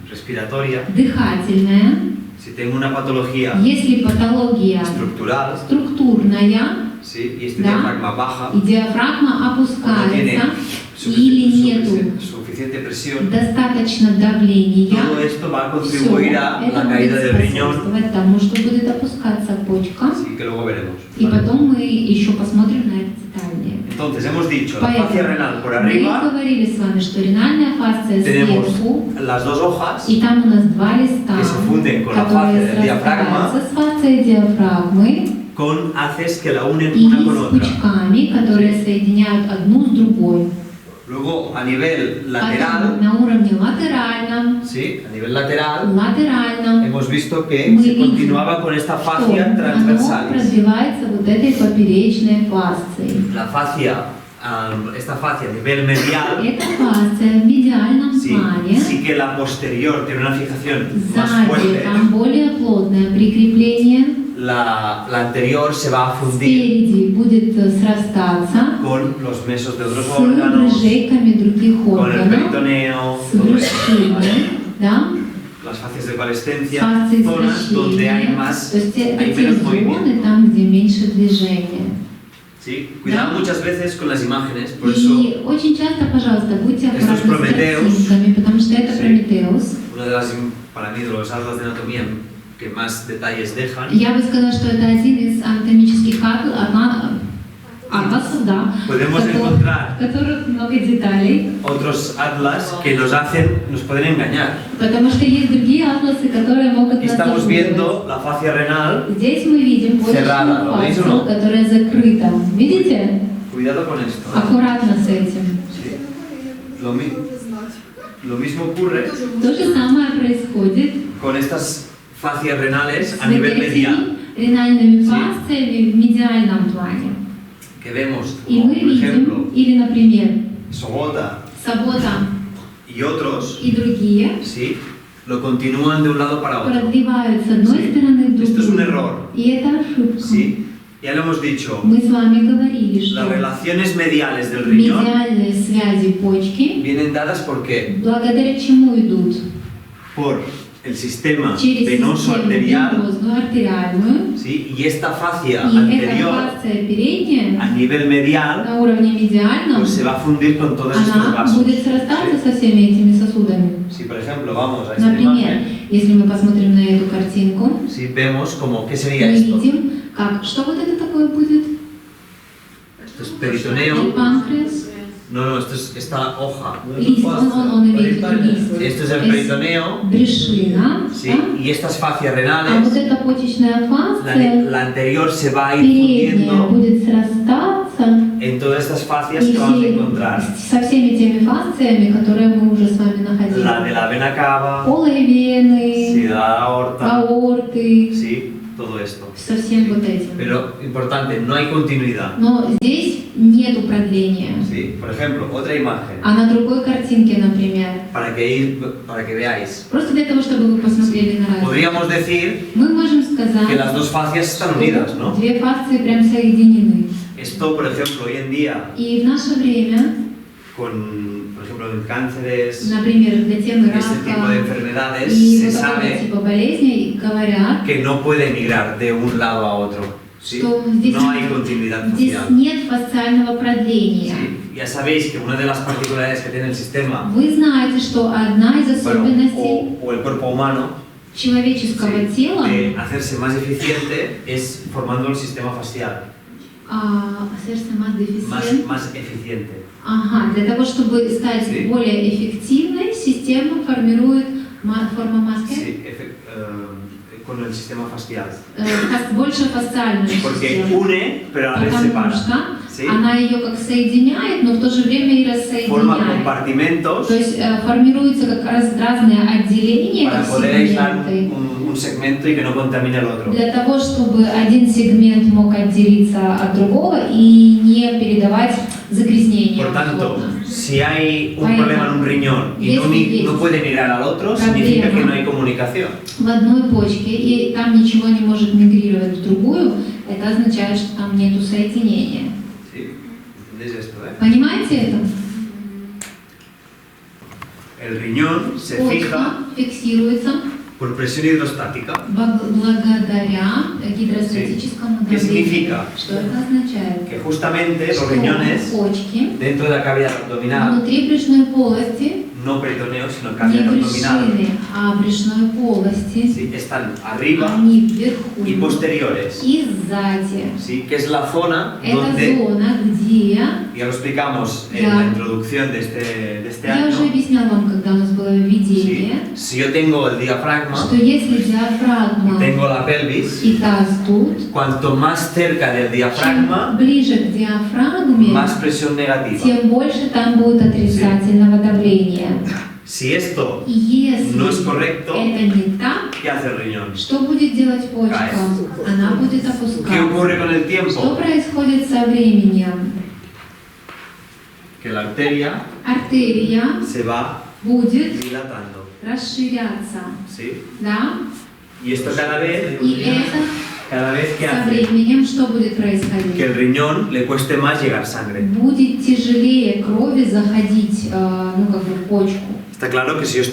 respiratoria, дыхательная, si tengo una patología если патология estructural, структурная, ¿sí? y este Да. diafragma baja, и диафрагма o no tiene опускается, или нету suficiente presión, достаточно давления, todo esto va a все, contribuir a la это caída будет del riñón, способствовать тому, что будет опускаться почка, sí, que luego veremos. и ¿vale? потом мы еще посмотрим на это детальнее. Entonces hemos dicho, la Поэтому fascia renal por мы arriba, говорили с вами, что ренальная фасция tenemos сверху, las dos hojas и там у нас два листа, que se funden con la которые fascia del diafragma, срастаются с фасцией диафрагмы con haces que la unen и una con с otra. пучками, которые соединяют одну с другой. Luego, a nivel Потом lateral, на уровне латеральном, ¿sí? A nivel lateral, латеральном, hemos visto que Мы se видим, continuaba con esta что fascia оно transversalis. пробивается вот этой поперечной фасцией. La fascia, esta fascia a nivel medial, Эта фасция в медиальном sí, плане, sí que la posterior tiene una fijación más сзади fuerte, там более плотное прикрепление, la anterior se va a fundir спереди будет срастаться con los mesos de otros с órganos, брыжейками других con el органов, peritoneo, с todo esto, брюшиной, ¿vale? да, Las fases de coalescencia, фасции zonas donde hay смещения, más, то есть это hay те menos зоны movimiento. там, где меньше движения. ¿sí? Cuidado Да. muchas veces con las imágenes, por eso И очень часто, пожалуйста, будьте Estos аккуратны с Прометеус. картинками, потому что это Sí. Прометеус. una de las, para mí, de los atlas de anatomía que más detalles dejan. Я бы сказала, что это один из анатомических атласов, да, Podemos в encontrar которых много деталей, otros atlas que nos pueden engañar. потому что есть другие атласы, которые могут Aquí нас estamos запутывать. viendo la fascia renal. Здесь мы видим Cerrada, почечную ¿lo veis o фасцию, no? которая закрыта. Видите? Cuidado con esto. Аккуратно с этим. Sí. Lo mismo ocurre То же самое происходит con estas fascias renales с a nivel medial, этими ренальными Sí. фасциями в медиальном плане. que vemos, И como мы por ejemplo, видим, или, например, Sobota Сабота y otros, и другие ¿sí? Lo continúan de un lado para otro. продлевают с одной Sí. стороны в Esto es un другую. error. И это ошибка. ¿sí? Ya lo hemos dicho, Мы с вами говорили, что las relaciones mediales del riñón медиальные связи почки vienen dadas por qué? благодаря чему идут? Por el sistema Через venoso систему arterial, венозную, артериальную. ¿sí? Y esta fascia И эта anterior фасция передняя a nivel medial на уровне медиальном, pues se va a fundir con todos estos она vasos. будет срастаться со всеми этими сосудами. Si por ejemplo vamos a esta Например, imagen, если мы посмотрим на эту картинку, si vemos como qué sería мы esto. видим, как, что вот это такое будет? Esto es peritoneo. páncreas, No, esto es esta hoja. лист, он имеет в виду лист. Esto es el peritoneo. Брюшина, Sí, да? y estas fascias А вот renales, эта почечная la, фасция, la anterior se va a ir передняя fundiendo будет срастаться, en todas estas fascias и que vamos a все, encontrar. со всеми теми фасциями, которые мы уже с вами находили. La de la vena cava, Полые вены, sí, la aorta, аорты, sí, todo esto. со всем вот этим. Pero importante, no hay continuidad. Но здесь нету продления. ¿Sí? Por ejemplo, otra imagen, А на другой картинке, например, para que veáis. просто для того, чтобы вы посмотрели на разницу, Podríamos decir мы можем сказать, que las dos fascias están unidas, ¿no? две фасции прям соединены. Esto, por ejemplo, hoy en día, И в наше время, por ejemplo, en cánceres, например, для темы este tipo de рака enfermedades, и se вот такого sabe типа болезней говорят, que no puede migrar de un lado a otro. ¿Sí? что здесь, No hay continuidad здесь facial. нет фасциального продления. Sí, ya sabéis que una de las particularidades que tiene el sistema, Вы знаете, что одна из bueno, особенностей o el cuerpo humano, человеческого sí, тела de hacerse más eficiente es formando el sistema facial hacerse más deficiente. más eficiente. Ага, для того, чтобы стать Sí. более эффективной, система формирует форма маски, Sí, con el sistema facial. больше фасциальную Porque систему. une, pero a la vez Потому separa. что ¿Sí? она ее как соединяет, но в то же время и Forma рассоединяет. compartimentos То есть формируются как раз разные отделения, para как poder aislar сегменты, un segmento y que no contamine el otro. для того, чтобы один сегмент мог отделиться от другого и не передавать загрязнение. Por tanto, условно. si hay un Поэтому, problema en un riñón y no, если no puede migrar al otro, Проблема. significa que no hay comunicación. В одной почке, и там ничего не может мигрировать в другую, это означает, что там нету соединения. ¿Sí? ¿Entendéis esto? Понимаете это? El riñón se fija Почка фиксируется por presión hidrostática. благодаря гидростатическому ¿Qué давлению. significa? Что это означает? Que justamente los Что riñones, почки dentro de la cavidad abdominal, внутри брюшной полости, no peritoneo, sino не cavidad abdominal, брюшины, а брюшной полости, ¿sí? Están arriba они вверху y posteriores, и сзади. ¿sí? Que es la zona Это donde, зона, где ya lo explicamos en Ya. la introducción de este я уже año, объясняла вам, когда у нас было ¿sí? введение, Si yo tengo el diafragma, что если диафрагма tengo la pelvis, и таз тут, cuanto más cerca del чем diafragma, ближе к диафрагме, más presión negativa. тем больше там будет отрицательного давления. Si esto И если no es correcto, это не так, ¿qué hace el riñón? что будет делать почка? Кайф. Она будет ¿Qué опускаться. ocurre con el Что tiempo? происходит со временем? Que la arteria Артерия se va будет dilatando, расширяться, ¿sí? да? Y esto cada vez que Со hace временем что будет que el происходить? riñón le cueste más llegar sangre. Будет тяжелее крови заходить, ну как бы в почку. Está claro que si yo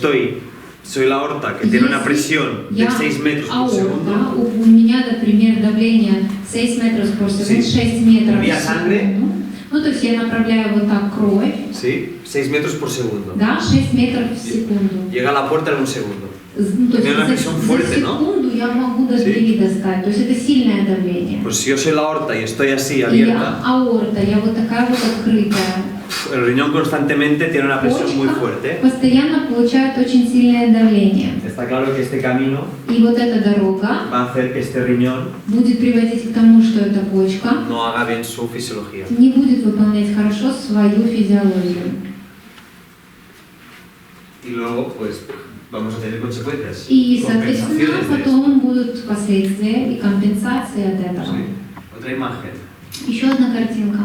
soy la aorta que tiene una presión de Я 6 metros por аорта, segundo, у меня, например, давление 6 метров por segundo, Sí. 6 метров Vía в sangre. секунду. Ну, то есть я направляю вот так кровь, ¿sí? 6 metros por segundo. да, 6 метров в секунду. Llega a la puerta en un segundo. Ну, то есть Tiene una за presión fuerte, ¿no? секунду я могу до двери достать. То есть это сильное давление. Pues si yo soy la aorta y estoy así И я abierta, аорта, я вот такая вот открытая. el riñón constantemente tiene una presión muy Почка fuerte. постоянно получает очень сильное давление. Está claro que este camino И вот эта дорога va a hacer que este riñón будет приводить к тому, что эта почка no haga bien su fisiología. не будет выполнять хорошо свою физиологию. Y luego, pues, vamos a tener consecuencias. И, соответственно, Compensaciones de esto. потом будут последствия и компенсации от этого. Sí. Otra imagen. Еще одна картинка.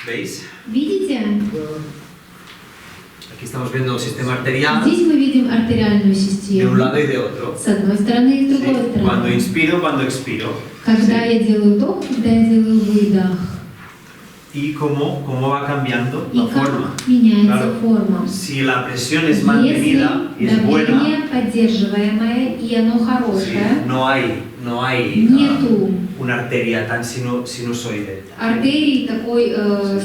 ¿Veis? Видите? Aquí estamos viendo el sistema arterial Здесь мы видим артериальную de un систему. lado y de otro. С одной стороны и с Sí. другой Cuando стороны. inspiro, cuando expiro. Когда Sí. я делаю вдох, когда я делаю выдох. Y cómo va cambiando И la как forma. меняется Claro. форма. Si la presión es Если mantenida y es buena, давление поддерживаемое и оно sí, хорошее, no hay нету una arteria tan sinusoide. артерии такой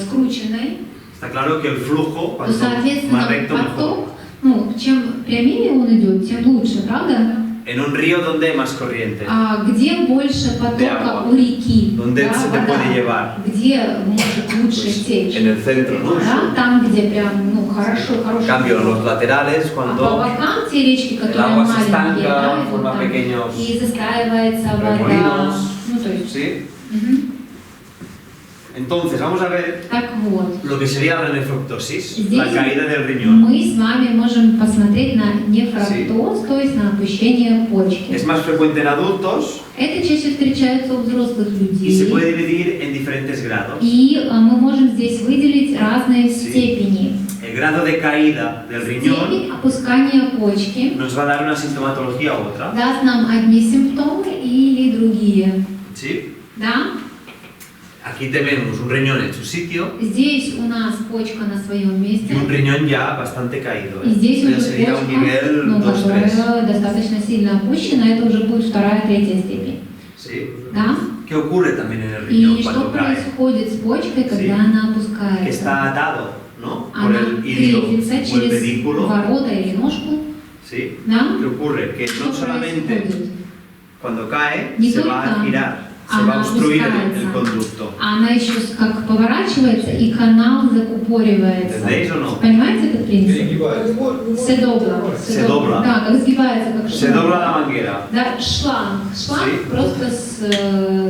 скрученной, Está claro que el flujo, то, cuanto соответственно, más recto, mejor. поток, ну, чем прямее он идет, тем лучше, правда? en un río donde hay más corriente, Где больше потока agua. у реки, donde да, se te вода, puede llevar, где может лучше течь, en el centro, ¿no? да, там, где прям, ну, хорошо, En хороший cambio, en поток. los laterales, А по cuando бокам те речки, el которые agua se маленькие, estanca, да, и вот forma там, pequeños и застаивается вода, remolinos, ну, то есть, ¿sí? мгм. Entonces, vamos a ver Так вот. lo que sería la nefroctosis, Здесь la caída del riñón. мы с вами можем посмотреть на нефроктоз, то есть на опущение почки. Es más frecuente en adultos Это чаще встречается у взрослых y se людей. puede dividir en diferentes grados. И мы можем здесь выделить разные Sí. степени. El grado de caída del riñón Степень опускания почки nos va a dar una sintomatología u otra. даст нам одни симптомы или другие. ¿Sí? Да? Aquí tenemos un riñón en su sitio Здесь у нас почка на своем месте. y un riñón ya bastante caído. И здесь Ya уже sería un почка, nivel ну, 2-3. которая достаточно сильно опущена, это уже будет вторая, третья степень. ¿Sí? Да? ¿Qué ocurre también en el И riñón что cuando cae? происходит с почкой, когда Sí. она Que опускается? está atado, ¿no? Por Она el ilio крепится o el через pedículo. ворота или ножку. ¿Sí? Да? ¿Qué ocurre? Que Что no solamente происходит? cuando cae Не se va a только girar, se va a она obstruir el опускается, conducto. она еще как поворачивается, и канал закупоривается. ¿Entendéis o no? Понимаете этот принцип? Перегибается. Седобла. Седобла. Да, как сгибается, как Se шланг. dobla la manguera, Да, шланг. Шланг Sí. просто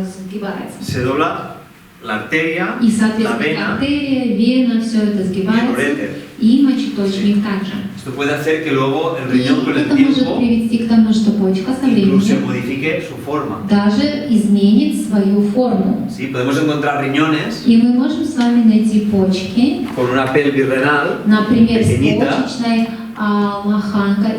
сгибается. se dobla la arteria, И, la соответственно, vena артерия, вена, все это y el сгибается. uréter. И мочеточник также. Esto puede hacer que luego el И riñón con el это может tiempo привести к тому, что почка со incluso временем modifique su forma. даже изменит свою форму. ¿Sí? Podemos encontrar riñones И мы можем с вами найти почки, con una pelvis renal например, с Pequeñita. почечной лоханкой.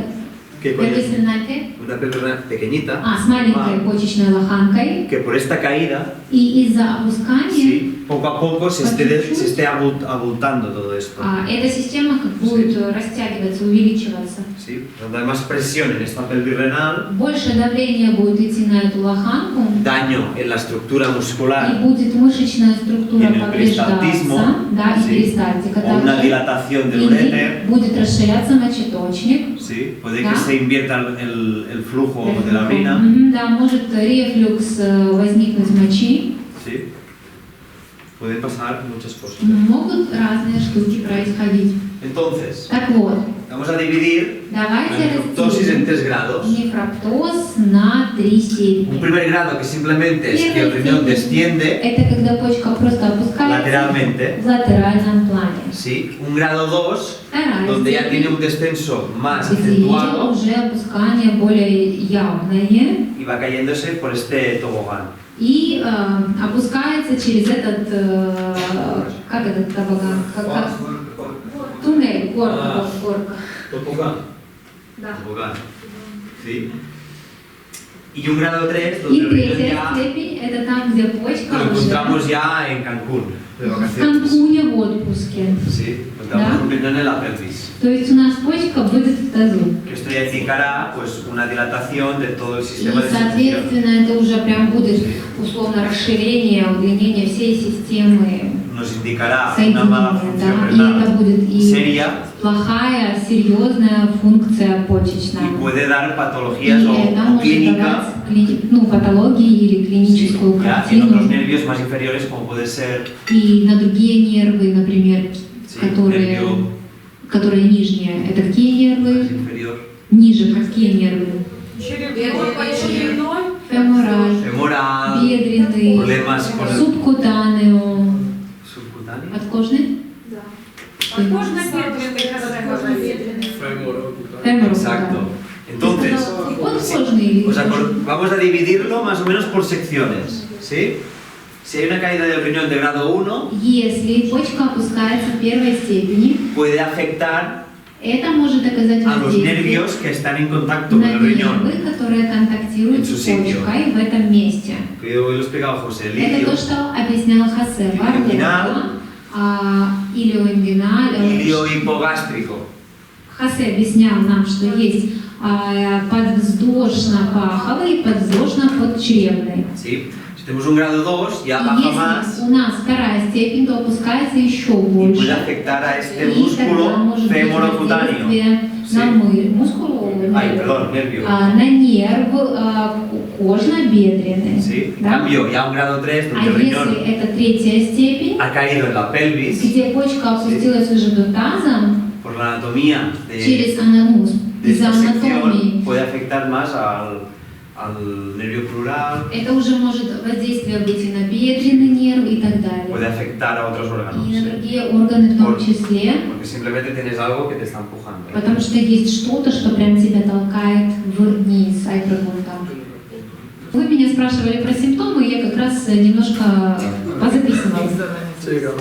que, con Pelvis renal ¿qué? una pelvis renal pequeñita С маленькой почечной лоханкой. que por esta caída И из-за опускания sí, poco a poco se esté abultando todo esto. эта система как будет растягиваться, увеличиваться. ¿Sí? Cuando hay más presión en esta pelvis renal, Больше давление будет идти на эту лоханку, daño en la estructura muscular и будет мышечная структура En el peristaltismo, повреждаться, да, и sí, перистальтика o una также. dilatación del И uréter, будет расширяться мочеточник. ¿sí? Puede Да. que se invierta el flujo de la orina. Мгм, да, может рефлюкс возникнуть мочи. ¿Sí? Pueden pasar muchas cosas. Могут разные штуки происходить. Entonces, Так вот, vamos a dividir la давайте nefroctosis en разделим 3 grados. нефроктоз на 3 Un степени. primer grado que simplemente es que el riñón desciende Это когда почка просто опускается lateralmente. в латеральном плане. ¿Sí? Un grado 2 Вторая donde ya tiene степень, un descenso más где acentuado уже опускание более явное y va cayéndose por este tobogán. и опускается через этот, как этот табаган, как туннель, горка, горка. Топоган. Да. Tobogán. ¿Sí? Y un grado 3 И donde el riñón третья ya степень это там, где почка lo уже encontramos ya en Cancún, de в vacaciones. Канкуне в отпуске. Sí, encontramos Да. un riñón en la pelvis. То есть у нас почка будет в тазу. Que esto ya indicará pues, una dilatación de todo el И, sistema de circulación. соответственно, это уже прям будет условно расширение, удлинение всей системы Nos indicará una mala соединения, función да, и это renal будет и seria плохая, серьезная функция почечная. y puede dar И patologías это o может clínica давать патологии или клиническую ya en otros картину. nervios más inferiores como puede ser И на другие нервы, например, sí, которые, nervio которые нижние. Это какие más нервы? inferior, Ниже какие нервы? Черепной. Фемораль, femoral, бедренный, problemas con el субкутанео. subcutáneo. Подкожный? Да. Подкожно-бедренный, подкожно-бедренный. Феморал. Exacto. Entonces, Подкожный. vamos a dividirlo más o menos por secciones, ¿sí? Si hay una caída del riñón de grado 1, Если почка опускается в первой степени, puede afectar это может оказать a los воздействие nervios que están en contacto на con el riñón. нервы, которые контактируют En su с sitio. почкой в этом месте. Que yo lo he explicado José, el Это ilio, то, что объяснял Хосе Илиоингвинал. Илиоингвинал. ilio hipogástrico. Хосе объяснял нам, что есть подвздошно-паховый и подвздошно-подчревный. ¿Sí? Si tenemos un grado 2, ya И baja если más у нас вторая степень, то опускается еще y puede больше. afectar a este И тогда músculo может быть femorocutáneo. воздействие Sí. на мускулу, Ay, perdón, nervio. на нерв кожно-бедренный. Sí. En Да? cambio, ya un grado 3, А donde el riñón если это третья степень, ha caído en la pelvis, где почка опустилась уже до таза, por la anatomía de через ананус, из-за esta sección, анатомии, puede afectar más al nervio plural, это уже может воздействие быть и на бедренный нерв и так puede далее. afectar a otros órganos. И на ¿sí? другие органы в том Por- числе, Porque simplemente tienes algo que te está empujando. потому что есть что-то, что прям тебя толкает вниз, ай pregunta. Вы меня спрашивали про симптомы, и я как раз немножко позаписывала. Sí, claro.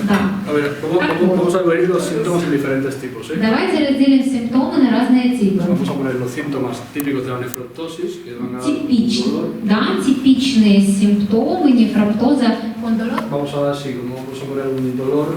Да. A ver, vamos a ver los síntomas en diferentes tipos. ¿eh? Давайте разделим симптомы на разные типы. Vamos a poner los síntomas típicos de la nefroptosis, que van a dar Типичные, dolor. да, типичные симптомы нефроптоза. Он долор? Vamos a ver si, como vamos a poner un dolor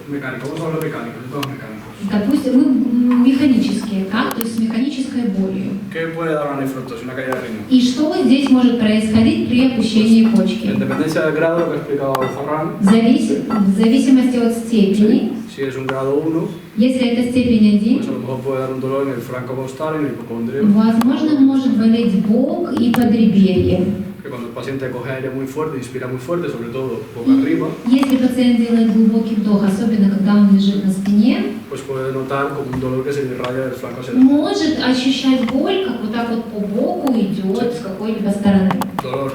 mecánico, vamos a hablar mecánico, síntomas mecánicos. Допустим, механические, так, то есть с механической болью. ¿Qué puede dar una nefroptosis, una caída de riñón? И что здесь может происходить при опущении En почки? dependencia del grado, lo que ha explicado Ferran, В зависимости от степени, si es un grado 1, если это степень pues 1, a lo mejor puede dar un dolor en el franco costal, en el hipocondrio, возможно, может болеть бок и подреберье. que cuando el paciente coge aire muy fuerte, inspira muy fuerte, sobre todo boca arriba, Если пациент делает глубокий вдох, особенно когда он лежит на спине, pues puede notar como un dolor que se le irradia del flanco hacia adelante. может ощущать боль, как вот так вот по боку идет с какой-либо стороны. Dolor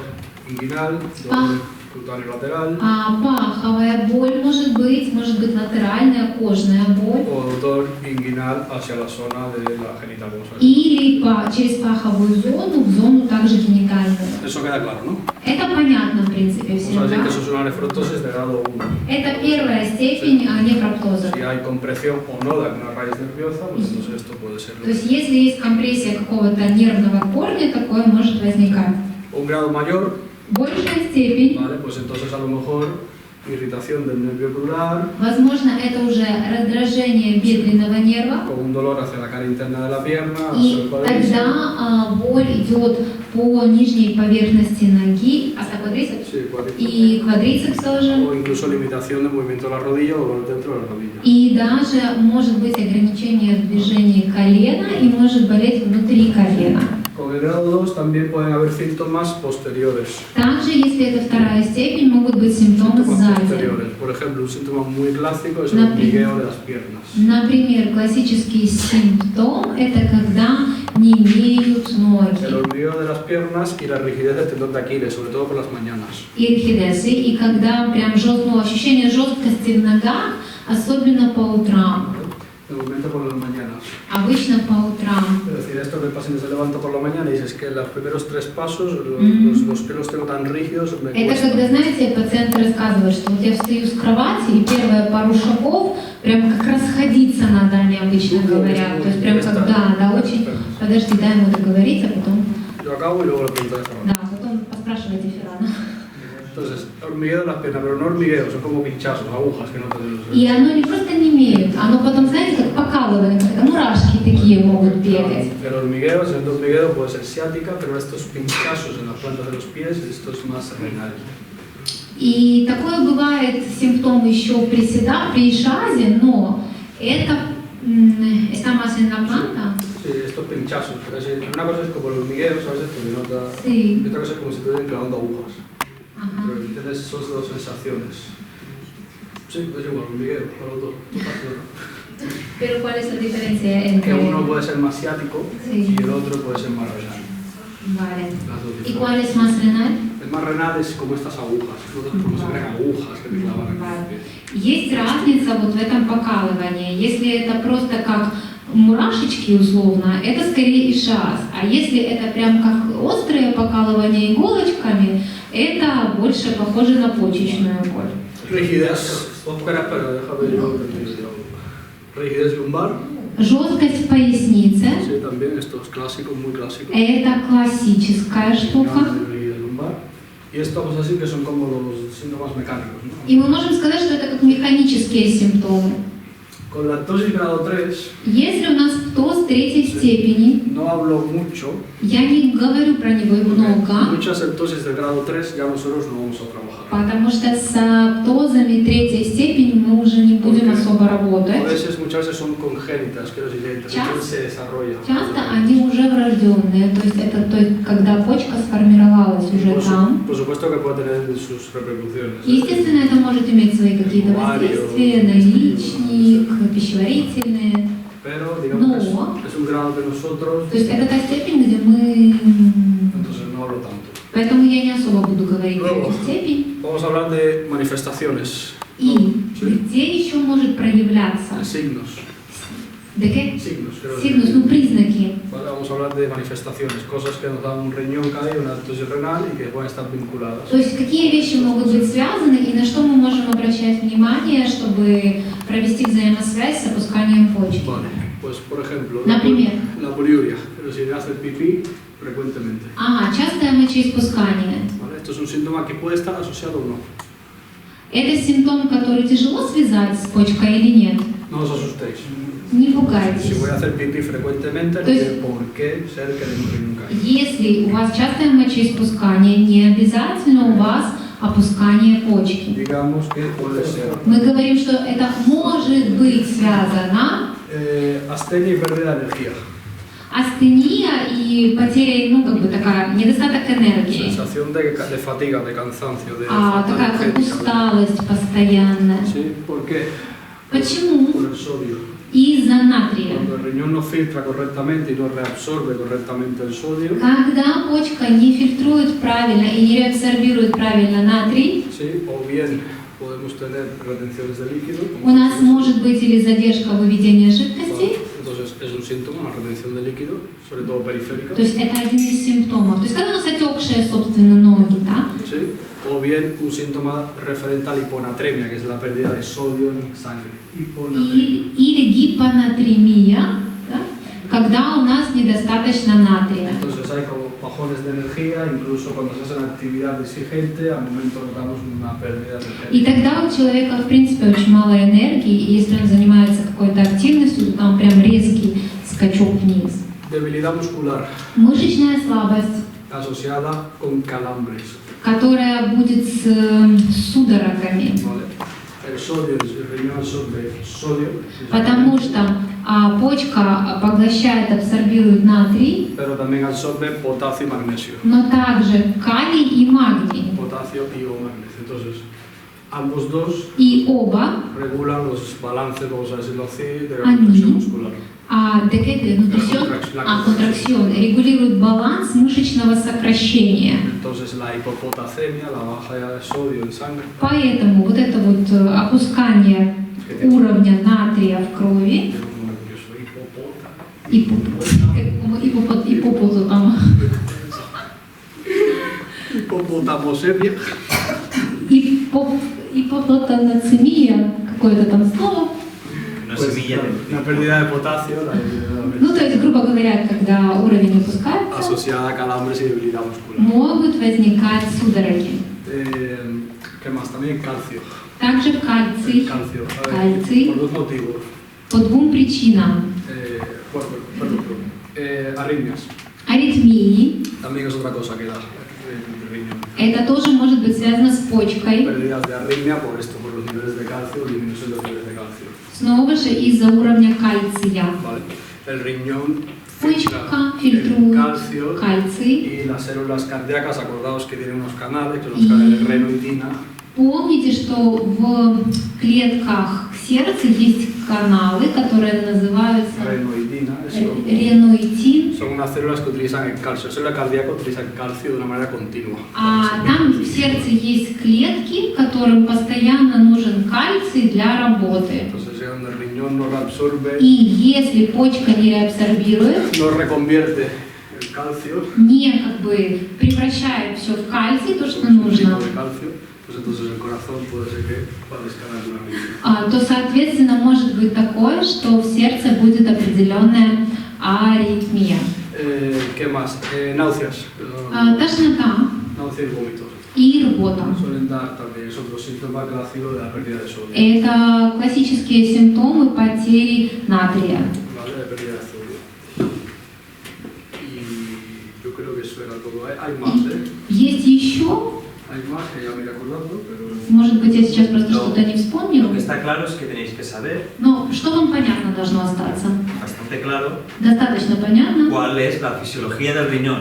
inguinal, dolor cutáneo lateral, А паховая боль может быть латеральная кожная боль, o dolor inguinal hacia la zona de la genital. Vamos a ver. или через паховую зону в зону также генитальную. Eso queda claro, ¿no? Это понятно, в принципе, Vamos всем, a decir да? que eso es una nefroptosis de grado 1. Это первая степень нефроптоза. Si hay compresión o no de alguna raíz nerviosa, pues entonces esto puede ser. То есть, если есть компрессия какого-то нервного корня, такое может возникать. Un grado mayor, Большая степень, ¿vale? Pues entonces a lo mejor irritación del nervio crural, возможно, это уже раздражение бедренного нерва, con un dolor hacia la cara interna de la pierna, hacia и el cuádriceps. тогда боль идет по нижней поверхности ноги, hasta cuádriceps, Sí, cuádriceps. и квадрицепс тоже, O incluso limitación de movimiento de la rodilla o dolor dentro de la rodilla. и даже может быть ограничение в движении колена и может болеть внутри колена. Con el grado 2 también pueden haber síntomas posteriores. Также, если это вторая степень, могут быть симптомы Síntomas сзади. posteriores. Por ejemplo, un síntoma muy clásico es el Например. hormigueo de las piernas. Например, классический симптом – это когда не имеют El ноги, hormigueo de las piernas y la rigidez del tendón de Aquiles, sobre todo por las mañanas. ирхидесы, и когда прям ощущение жесткости в ногах, особенно по утрам, Normalmente por las mañanas. обычно по утрам. Es decir, esto que el paciente se levanta por la mañana y dices que los primeros 3 pasos, los pelos tengo tan rígidos, me Это cuesta. когда, знаете, пациенты рассказывают, что вот я встаю с кровати, и первые пару шагов прям как расходиться надо, они обычно говорят. То есть прям как, да, очень... Подожди, дай ему договорить, а потом... Yo acabo y luego le pregunto a Ferran. Да, потом поспрашивайте Феррана. Entonces, hormigueo de las piernas, pero no hormigueo, son como pinchazos, agujas que no te duelen. И оно не просто не имеет, оно потом, знаете, как покалывание, как мурашки такие могут бегать. El hormigueo, el segundo hormigueo puede ser ciática, pero estos pinchazos en las plantas de los pies, esto es más renal. И такое бывает симптом еще при шазе, но это está más en la planta. Sí, estos pinchazos, pero sí, una cosa es como el hormigueo, ¿sabes? Esto que nota, Sí. y otra cosa es como si estuvieran clavando agujas. Ajá. Pero entiendes, son dos sensaciones. Sí, es igual, hormigueo, para los dos. Pero ¿cuál es la diferencia Que entre...? uno puede ser más ciático Sí. y el otro puede ser más renal. Vale. Las dos ¿Y diferentes. cuál es más renal? El más renal es como estas agujas, como se ven agujas que te clavan en el pie. Есть разница вот в этом покалывании. Если это просто как мурашечки условно, это скорее ишаз. А если это прям как острое покалывание иголочками, это больше похоже на почечную боль. Rigidez. Espera, déjame yo. Rigidez lumbar. Жесткость в пояснице Sí, también esto es clásico, muy clásico. – это классическая штука. Rigidez lumbar. Y esto vamos a decir que son como los síntomas mecánicos, ¿no? И мы можем сказать, что это как механические симптомы. Con lactosis grado 3 Если у нас птоз третьей степени, no hablo mucho, я не говорю про него porque много, muchas septosis del grado 3 ya nosotros no vamos a trabajar. потому что с аптозами третьей степени мы уже не будем особо A работать. veces, muchas veces son congénitas, quiero decir, la intervención se desarrolla. Часто они уже врожденные, то есть это когда почка сформировалась уже там. Por supuesto que puede tener sus repercusiones. Естественно, это может иметь свои какие-то воздействия на яичник, пищеварительные. Pero, digamos, No. es un grado que nosotros, То есть это та степень, где мы... entonces no hablo tanto. Поэтому я не особо буду говорить про Luego, эту степень. vamos a hablar de manifestaciones, И Sí. где еще может проявляться? de signos. ¿De qué? Signos, quiero Signos, decir. ну признаки. Vale, vamos a hablar de manifestaciones, cosas que nos dan un riñón caído, una aptosis renal y que pueden estar vinculadas. То есть какие вещи могут быть связаны и на что мы можем обращать внимание, чтобы провести взаимосвязь с опусканием почки. Vale, pues por ejemplo, Например. la poliuria, pero si hace pipí frecuentemente. Ага, частое мочеиспускание. ¿Vale? Esto es un síntoma que puede estar asociado o no. Это симптом, который тяжело связать с почкой или нет? No os asustéis. Не Si пугайтесь. voy a hacer pipí frecuentemente, no То есть- tiene por qué ser que el riñón caiga. Если у вас частое мочеиспускание, не обязательно у вас опускание почки. Digamos que puede ser Мы говорим, что это может быть связано astenia y pérdida de energía. астения и потеря, ну как бы такая, недостаток энергии. Sensación de fatiga, de cansancio, de falta Такая как energética. усталость постоянная. ¿Sí? ¿Por qué? Почему? Por el sodio. Из-за натрия. Cuando el riñón no filtra correctamente y no reabsorbe correctamente el sodio, Когда почка не фильтрует правильно и не реабсорбирует правильно натрий, ¿sí? O bien podemos tener retenciones de líquido, у нас может быть или задержка выведения жидкости, entonces es un síntoma, una retención de líquido, sobre todo periférica, то есть это один из симптомов. То есть когда у нас отекшие, собственно, ноги, да? ¿sí? O bien un síntoma referente a la hiponatremia, que es la pérdida de sodio en sangre. Hiponatremia. Или гипонатремия, да? Когда у нас недостаточно натрия. Entonces hay como bajones de energía, incluso cuando se hace una actividad exigente, al momento notamos una pérdida de И energía. тогда у человека, в принципе, очень мало энергии, и если он занимается какой-то активностью, то там прям резкий скачок вниз. Debilidad muscular, Мышечная слабость, asociada con calambres. которая будет с судорогами, ¿Vale? El sodio, el riñón absorbe sodio, потому что почка поглощает, абсорбирует натрий, pero también absorbe potasio y magnesio. но также калий и магний. Potasio y o magnesio. Entonces, ambos dos И оба regulan los balances, vamos a decirlo así, de la contracción muscular. контракцион регулирует баланс мышечного сокращения. Entonces, la hipopotasemia, la baja de sodio en sangre, Поэтому вот это вот опускание уровня натрия в крови, es un nervioso, hipopotama, hipopotamosemia, hipopotанацемия, какое-то там слово. Una pues, semilla la pérdida de potasio, la Ну, то есть, грубо говоря, когда уровень опускается, asociada a calambres y debilidad muscular. могут возникать судороги. ¿Qué más? También calcio. Также кальций, Calcio. Calci. Por dos motivos. по двум причинам. Arritmias. Аритмии. También es otra cosa que da el riñón. Это тоже может быть связано с почкой. Pérdidas de arritmia por esto, por los niveles de calcio, disminución de los niveles de calcio. Снова же из-за уровня кальция. ¿Vale? El riñón Почка filtra el фильтрует calcio кальций. y las células cardíacas, acordaos que tienen unos canales, que son los canales renoidina, Помните, что в клетках сердца есть каналы, которые называются renoidina, реноитин. son unas células que utilizan el calcio. La célula cardíaca utiliza el calcio de una manera continua. А там в сердце есть клетки, которым постоянно нужен кальций для работы. Entonces, cuando el riñón no reabsorbe, И если почка не реабсорбирует, no reconvierte el calcio, не как бы превращает все в кальций, то, что un tipo нужно, de calcio, pues entonces el corazón puede ser que padezca de alguna arritmia. то, соответственно, может быть такое, что в сердце будет определенная аритмия. ¿Qué más? Náuseas. Тошнота Náuseas y vómitos. и рвота. Suelen dar también, es otro síntoma clásico de la pérdida de sodio. Это классические симптомы потери натрия. ¿Vale? De pérdida de sodio. Y yo creo que eso era todo. Hay más, ¿eh? Есть еще, Hay más que ya me iré acordando, pero... может быть, я сейчас просто No. что-то не вспомню, Lo que está claro es que tenéis que saber, но что вам понятно должно остаться? bastante claro, Достаточно понятно, cuál es la fisiología del riñón,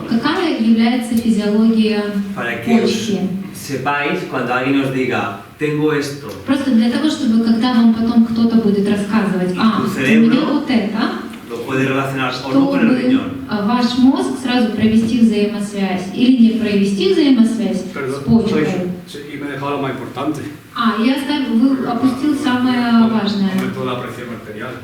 какая является физиология para que почки. sepáis cuando alguien os diga, tengo esto, Просто для того, чтобы когда вам потом кто-то будет рассказывать, И у cerebro меня вот это, lo puede relacionar o no con el чтобы riñón. ваш мозг сразу провести взаимосвязь или не провести взаимосвязь с Perdón, почкой. sí, y me he dejado lo más importante. Вы опустил самое важное. Aumento de la presión arterial.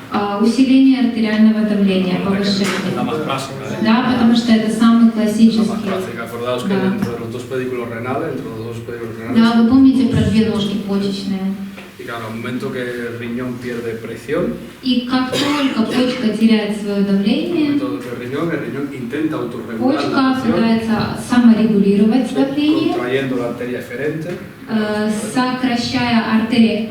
Усиление артериального давления, La повышение. más clásica, ¿eh? Да, потому что это самый La más классический. clásica. Acordaos que Да. dentro de los dos pedículos renales, dentro de los dos pedículos renales, Да, вы помните про две ножки почечные. y claro, al momento que el riñón pierde presión, И как только почка теряет свое давление, todo el riñón intenta autorregular почка la presión, пытается саморегулировать давление, contrayendo la arteria eferente, сокращая артерии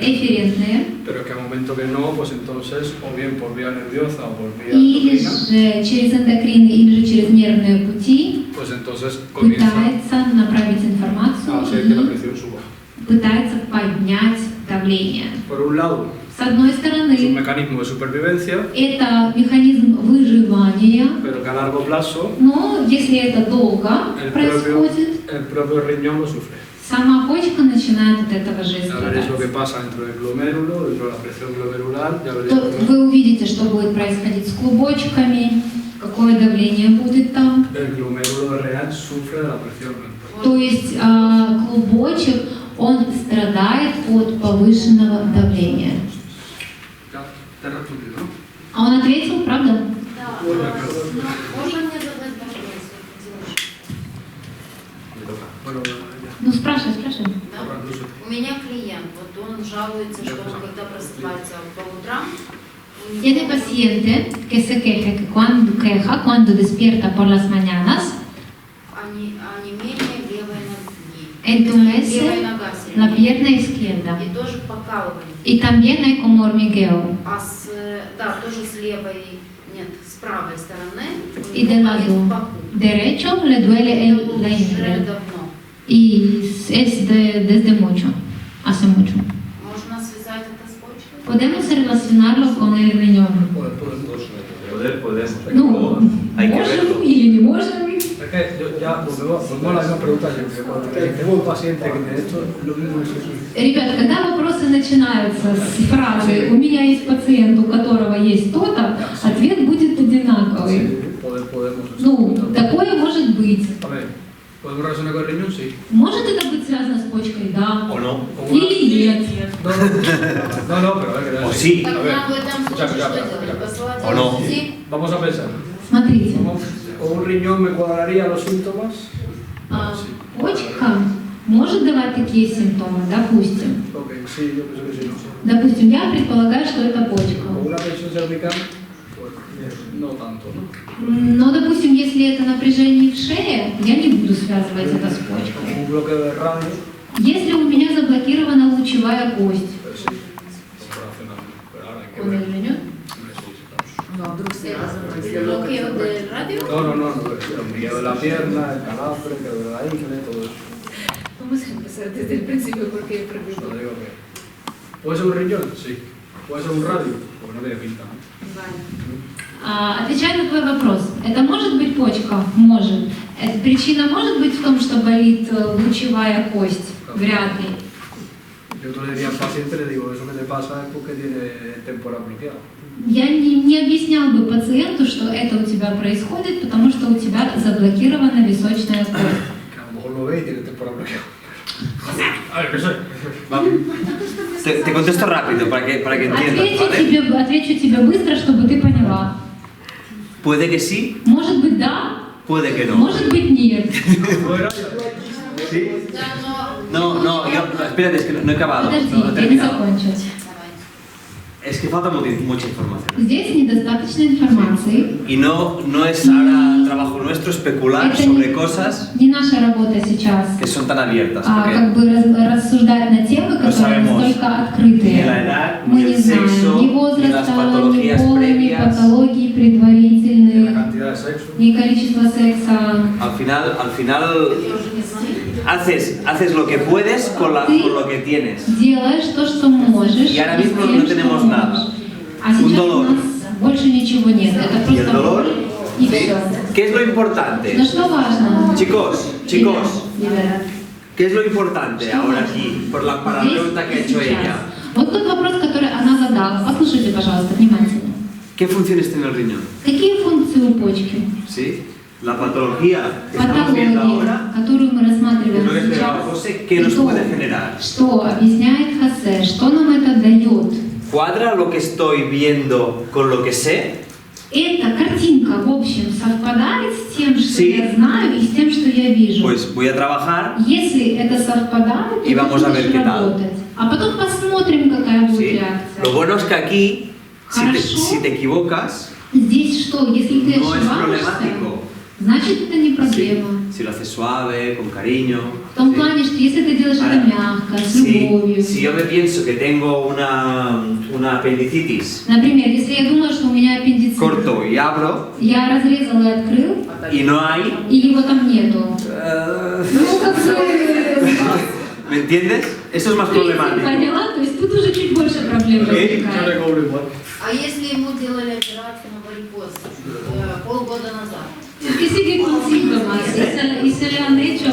эферентные, pero que al momento que no, pues entonces, o bien por vía nerviosa o por vía или endocrina, же через эндокрины, или же через нервные пути pues entonces comienza пытается направить a информацию hacer que la и presión suba. пытается поднять давление. Por un lado, С одной es un стороны, mecanismo de supervivencia, это механизм выживания, pero que a largo plazo но если это долго происходит, el propio riñón lo sufre. сама почка начинает от этого же Ya veréis lo que страдать. pasa dentro del glomérulo, dentro de la presión glomerular, ya veréis То cómo вы увидите, что будет происходить с клубочками, какое давление будет там. el glomérulo real sufre de la presión. То есть клубочек, он страдает от повышенного давления. Ya, te he respondido, ¿no? А он ответил, правда? Да. Ой, Но да. можно мне задать вопрос? Me toca. Bueno, ya. Ну, спрашивай. Да? У меня клиент, вот он жалуется, что он, когда просыпается по утрам, у него- Tiene paciente que se queja cuando despierta por las mañanas, онемение левой ноги. Endurece Левая нога la сильнее. pierna izquierda. И тоже покалывание. Y también hay como hormigueo. Да, тоже с левой, нет, с правой стороны. У Y него del болит lado в боку. derecho le duele Это la уже ingle. давно. Y es desde mucho, hace mucho. Можно связать это с почкой? Podemos relacionarlo con el riñón. Podemos. Ну, Hay que можем verlo. или не можем. Es que yo ya volvemos a la misma pregunta siempre. Cuando tengo un paciente que tiene esto, lo mismo es eso. Ребят, когда вопросы начинаются с фразы «У меня есть пациент, у которого есть то-то», ответ будет одинаковый. Sí, podemos. Ну, такое может быть. A ver, ¿podemos relacionar con el riñón? Sí. Может это быть связано с почкой? Да. O no. Или нет. No, pero a ver, O sí. Так A ver, нам в этом случае escucha, что escucha, делать? Посылать O no. ЛСД? vamos a pensar. Смотрите, ¿Con un riñón me cuadraría los síntomas? почка может давать такие симптомы, допустим. Ok, sí, yo pienso que sí. Допустим, я предполагаю, что это Con почка. una tensión cervical, pues no tanto, ¿no? Но, допустим, если это напряжение в шее, я не буду связывать это с почкой. Con un bloqueo de radio, Если у меня заблокирована лучевая кость, pues sí, operacional. Pero ahora hay que он ver. или нет? Ну, а вдруг связано с блокео de radio? No, el miedo de la pierna, el calambre, el de la ingle, todo eso. Vamos a empezar desde el principio porque Yo digo que... ¿Puede ser un riñón? Sí. ¿Puede ser un radio? Pues no tiene pinta, ¿no? Vale. Отвечая на твой вопрос, это может быть почка? Может. Причина может быть в том, что болит лучевая кость? Вряд ли. Yo te le diría al paciente, le digo, eso que te pasa es porque tiene temporal bloqueado. Я не объяснял бы пациенту, что это у тебя происходит, потому что у тебя заблокирована височная кость. Que a lo mejor lo ve y tiene temporal bloqueado. A ver, ¿qué sé? Te contesto rápido para que entiendas, ¿vale? Отвечу тебе быстро, чтобы ты поняла. Puede que sí, Может быть да, puede que no. может быть нет. Fuera, ¿Sí? Да, но... No, yo, espérate, es que no he acabado, Подожди, no he я не terminado. закончу. Давай. Es que falta mucha información. Здесь недостаточно информации. Y no es ahora trabajo nuestro especular Это sobre cosas не наша работа сейчас. que son tan abiertas. Как Porque бы рассуждать на темы, которые sabemos настолько ni открытые. la edad, Мы ni не el знаем sexo, ни ni las возраста, ни patologías пола, ни previas, патологии la предварительные, cantidad de sexo. ни количество секса. Al final Я уже не знаю. haces lo que puedes con lo que tienes. Делаешь то, что можешь. Y ahora mismo с тем, no tenemos что nada. можешь. А Un сейчас у dolor. нас больше ничего нет. Это Y el просто dolor, боль и ¿sí? все. ¿Qué es lo importante? Но что важно? Chicos, Ребят, ¿qué es lo importante ahora aquí? Para la здесь pregunta que ha и hecho сейчас. ella. Вот тот вопрос, который она задала. Послушайте, пожалуйста, внимательно. ¿Qué funciones tiene el riñón? Какие функции у почки? ¿Sí? La patología que estamos viendo Патология, ahora, которую мы es рассматриваем lo que explicaba сейчас, José, ¿qué nos то, puede generar? что объясняет Хосе, что нам это дает. ¿Cuadra lo que estoy viendo con lo que sé? Эта картинка, в общем, совпадает с тем, что Sí. я знаю, и с тем, что я вижу. Pues voy a trabajar, Если это совпадает, Y то vamos a ver будешь qué tal. работать. А потом посмотрим, какая будет ¿sí? реакция. Lo bueno es que aquí, Хорошо. si te equivocas, Здесь что? Если ты no es ошибаешься, problemático. значит это не проблема. Si lo haces suave, con cariño. В том ¿sí? плане, что если ты делаешь Ahora, это мягко, с любовью. Si yo me pienso que tengo una apendicitis, Например, если я думаю, что у меня аппендицит, corto y abro я разрезал и открыл, y no hay, и его там нету. Ну, как бы, ¿me entiendes? Eso es más принцип problemático. поняла, то есть тут уже чуть больше проблем Окей. возникает. Yo le cobro igual. А если ему делали операцию на варикоз полгода назад? ¿Qué sigue con síntomas? ¿Y se le han hecho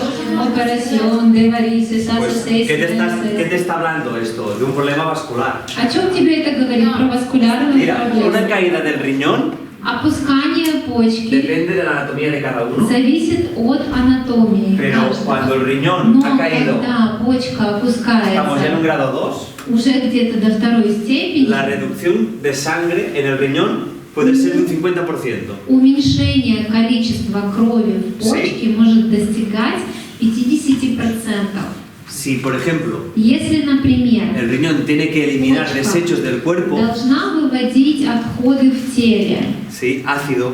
operación de varices hace Pues, 6 ¿qué te meses? está hablando esto? De un problema vascular. О чем тебе это говорит? Про васкулярную Mira, una проблему? caída del riñón Опускание почки depende de la anatomía de cada uno. зависит от анатомии Pero каждого. cuando el riñón Но ha caído, когда почка estamos ya en un опускается grado 2, уже где-то до второй степени, la reducción de sangre en el riñón puede ser de un 50%. уменьшение количества крови в Sí. почке может достигать 50%. Si, por ejemplo, Если, например, el riñón tiene que eliminar desechos del cuerpo, должна выводить отходы в теле, ¿sí? Ácido,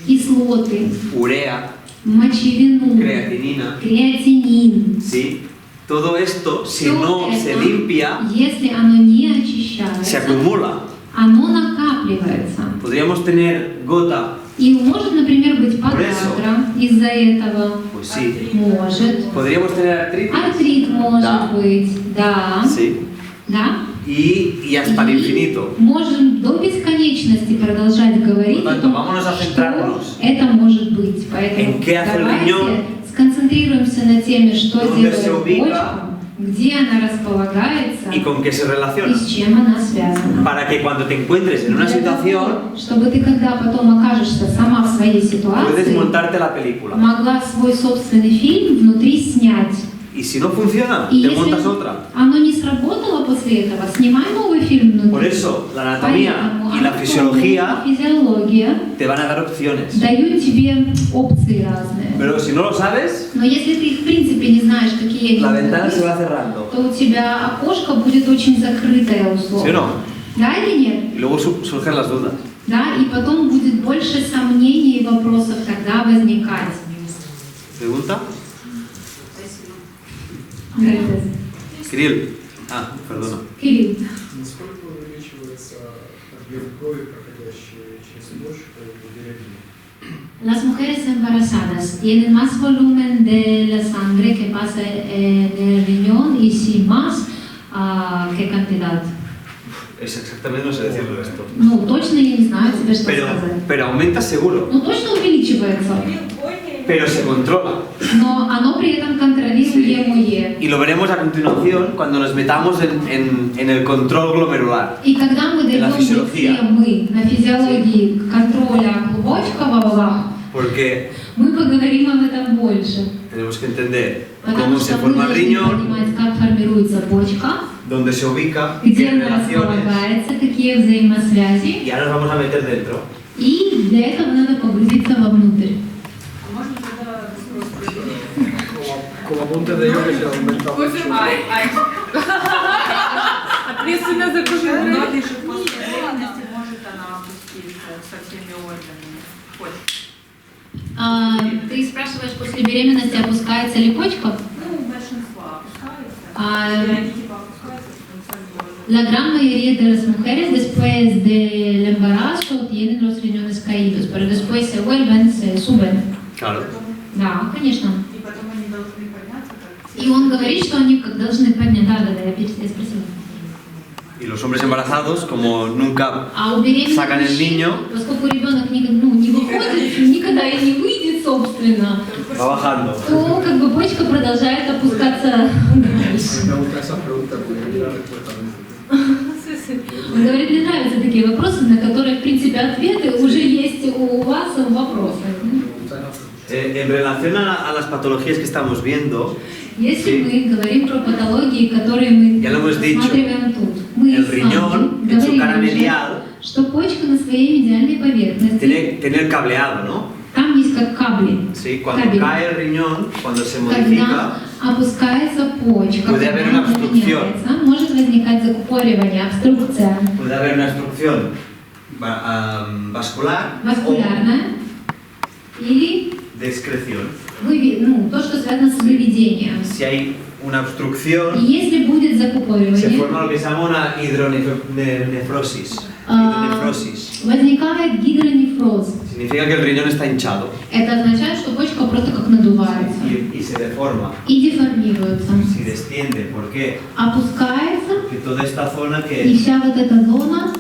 кислоты, urea, мочевину, creatinina, креатинин. ¿sí? Todo esto, si Всё no это, se limpia, если оно не se очищается, acumula. оно накапливается. Podríamos tener gota, И может, например, быть Por eso. подагра из-за этого. pues sí. Может. Podríamos tener artritis, Артрит может Да. быть. Да. ¿sí? Да. Y hasta el infinito. Можем до бесконечности продолжать говорить Por о tanto, том, vámonos a что centrarnos это может быть. Поэтому en qué hace el давайте riñón, сконцентрируемся на теме, что donde делает se ubica, почка, где она располагается y con qué se и relaciona. с чем она связана. Para que cuando te encuentres en una Для того, situación, чтобы ты, когда потом окажешься сама в своей puedes ситуации, montarte la película. могла свой собственный фильм внутри снять. Y si no funciona, И te если montas otra. оно не сработало после этого, снимай новый фильм внутри. Por eso, la anatomía Поэтому y la анатомия, fisiología физиология te van a dar opciones. дают тебе опции разные. Pero si no lo sabes, Но если ты в принципе не знаешь, какие они la будут ventana быть, se va cerrando. то у тебя окошко будет очень закрытое условно. ¿Sí o no? Да или нет? Y luego surgen las dudas. Да, и потом будет больше сомнений и вопросов тогда возникать. ¿Pregunta? Спасибо. Gracias. Kirill. Ah, perdona. Кирилл, Насколько увеличивается объем крови, проходящий через почку в беременности? las mujeres embarazadas tienen más volumen de la sangre que pasa en el riñón y si más, ¿qué cantidad? Es exactamente, no sé decirlo esto. Ну, точно я не знаю тебе что сказать. Pero aumenta seguro. Ну, точно увеличивается, Pero se controla. но оно при этом контролируемое. Y lo veremos a continuación cuando nos metamos en el control glomerular. И когда мы La дойдем до физиология. темы на физиологии контроля клубочкового, Porque мы поговорим об этом больше. tenemos que entender Потому cómo se что мы forma el должны riñón, понимать, как формируется почка, dónde se ubica, где qué она relaciones. располагается, какие взаимосвязи. Y ahora nos vamos a meter dentro. И для этого надо погрузиться вовнутрь. А можно тогда вопрос Como apunte de yo que se aumenta mucho. ответственно за кожу. Многие же после беременности может она опуститься со всеми органами. Ты спрашиваешь, после беременности опускается ли почка? Ну, большинство опускаются. А, И они типа опускаются в конце года. La gran mayoría de las mujeres después del embarazo tienen los riñones caídos, pero después se vuelven, se suben. Claro. Да, конечно. И потом они должны подняться как И он говорит, что они как должны поднять. Да, я спросила. Y los hombres embarazados, como nunca А у беременных sacan el мужчин, niño, поскольку ребенок не выходит, никогда и не выйдет, собственно, va bajando. то как бы почка продолжает опускаться дальше. Me gusta esa pregunta porque hay la respuesta a Он говорит, мне нравятся такие вопросы, на которые, в принципе, ответы уже есть у вас в вопросах. En relación a las patologías que estamos viendo, Если Sí. мы говорим про патологии, которые мы Ya lo hemos dicho. рассматриваем тут, мы el с вами riñón en su говорили cara уже, medial что почка на своей медиальной поверхности, tiene el cableado, ¿no? там есть как кабли. Sí, cuando Кабель. cae el riñón, cuando se Когда modifica, опускается почка, Puede haber una когда она obstrucción. меняется, может возникать закупоривание, обструкция puede haber una obstrucción vascular o васкулярная или de excreción. то, что связано с выведением. Si hay una obstrucción, И если будет se закупоривание, forma lo que se llama una hidronefrosis. Hidronefrosis. возникает гидронефроз. Significa que el riñón está hinchado Это означает, что почка просто как надувается y se deforma, и деформируется, se desciende. ¿Por qué? опускается, Porque toda esta zona и que вся вот эта зона,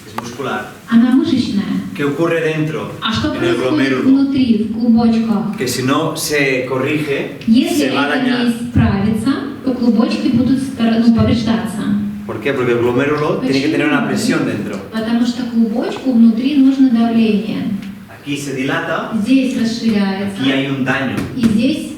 es muscular. она мышечная. ¿Qué ocurre dentro? А что En el происходит glomérulo. внутри, в клубочках? Que si no se corrige, Если se va a это dañar. не исправится, то клубочки будут повреждаться. ¿Por qué? Porque el glomérulo tiene que tener una presión dentro. Потому что клубочку внутри нужно давление. Aquí se dilata, Здесь расширяется, aquí hay un daño. и здесь,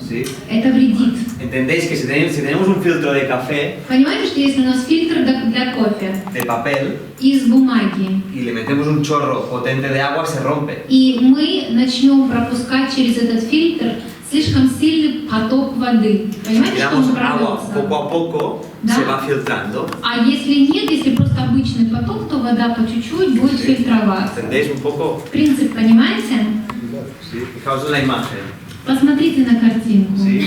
¿Sí? это вредит. ¿Entendéis que si tenemos un filtro de café, Понимаете, что если у нас фильтр для кофе de papel, из бумаги, y le metemos un chorro potente de agua, se rompe? и мы начнем пропускать через этот фильтр слишком сильный поток воды, Si понимаете, что tiramos он agua прорвется? poco a poco, Да. se va filtrando. А если нет, если просто обычный поток, то вода по чуть-чуть будет фильтроваться. ¿Entendéis un poco? Принцип, понимаете? Sí. Fijaos en la imagen. Посмотрите на картинку. ¿Sí?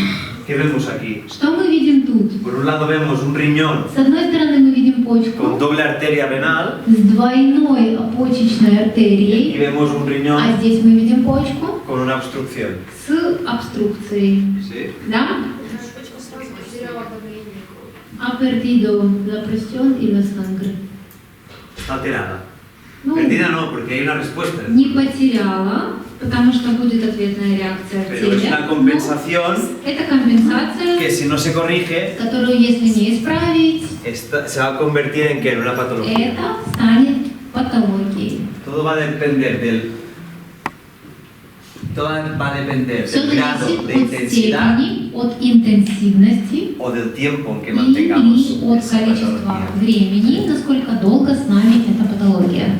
¿Qué vemos aquí? Что мы видим тут? Por un lado vemos un riñón С одной стороны мы видим con почку doble arteria renal с двойной почечной y артерией, vemos un а riñón здесь мы видим почку con una obstrucción. с обструкцией. ¿Sí? Да? Ha perdido la presión y la sangre. Está alterada. Ну, Perdida no, porque hay una respuesta. не потеряла, потому что будет ответная реакция в Pero es теле. una compensación Но это компенсация, que si no se corrige, которую, если не исправить, se va a convertir en que en una patología. это станет патологией. Todo va a depender del Все grado зависит de от intensidad степени, от интенсивности o del tiempo en que или mantengamos от esa количества patología. времени, насколько долго с нами эта патология.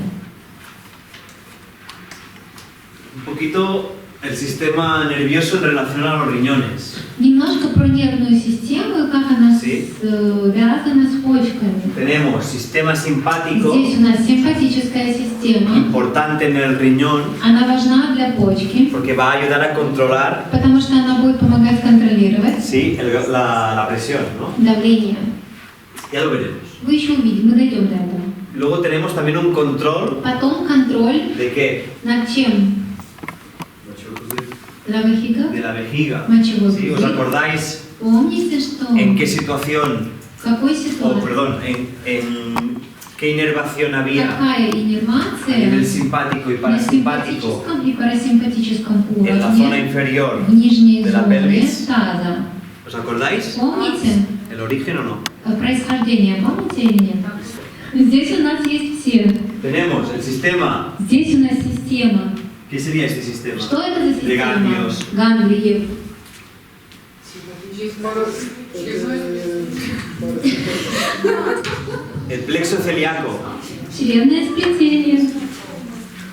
Un poquito el sistema nervioso en relación a los riñones. Немножко про нервную систему и как она Sí. связана с почками. Tenemos sistema simpático, Здесь у нас симпатическая система. importante en el riñón, Она важна для почки, porque va a ayudar a controlar, потому что она будет помогать контролировать sí, la presión, ¿no? давление. Ya lo veremos. Вы еще увидите, мы дойдем до этого. Luego tenemos también un control Потом контроль de qué? над чем? La vejiga. De la vejiga. Мочевой ¿Sí? ¿Os пузырь. acordáis Помните, что en qué situación, в какой o ситуации, perdón, en qué inervación había какая a иннервация nivel simpático y на parasimpático симпатическом и парасимпатическом en la zona уровне inferior? в нижней de la зоне pelvis. таза? ¿Os acordáis? Помните ¿El origen o no? происхождение? Помните или нет? Здесь у нас есть все. Tenemos el sistema. Здесь у нас система. ¿Qué sería este sistema? Что это за De система? ganglios. Ганглиев. El plexo celíaco. Чревное сплетение.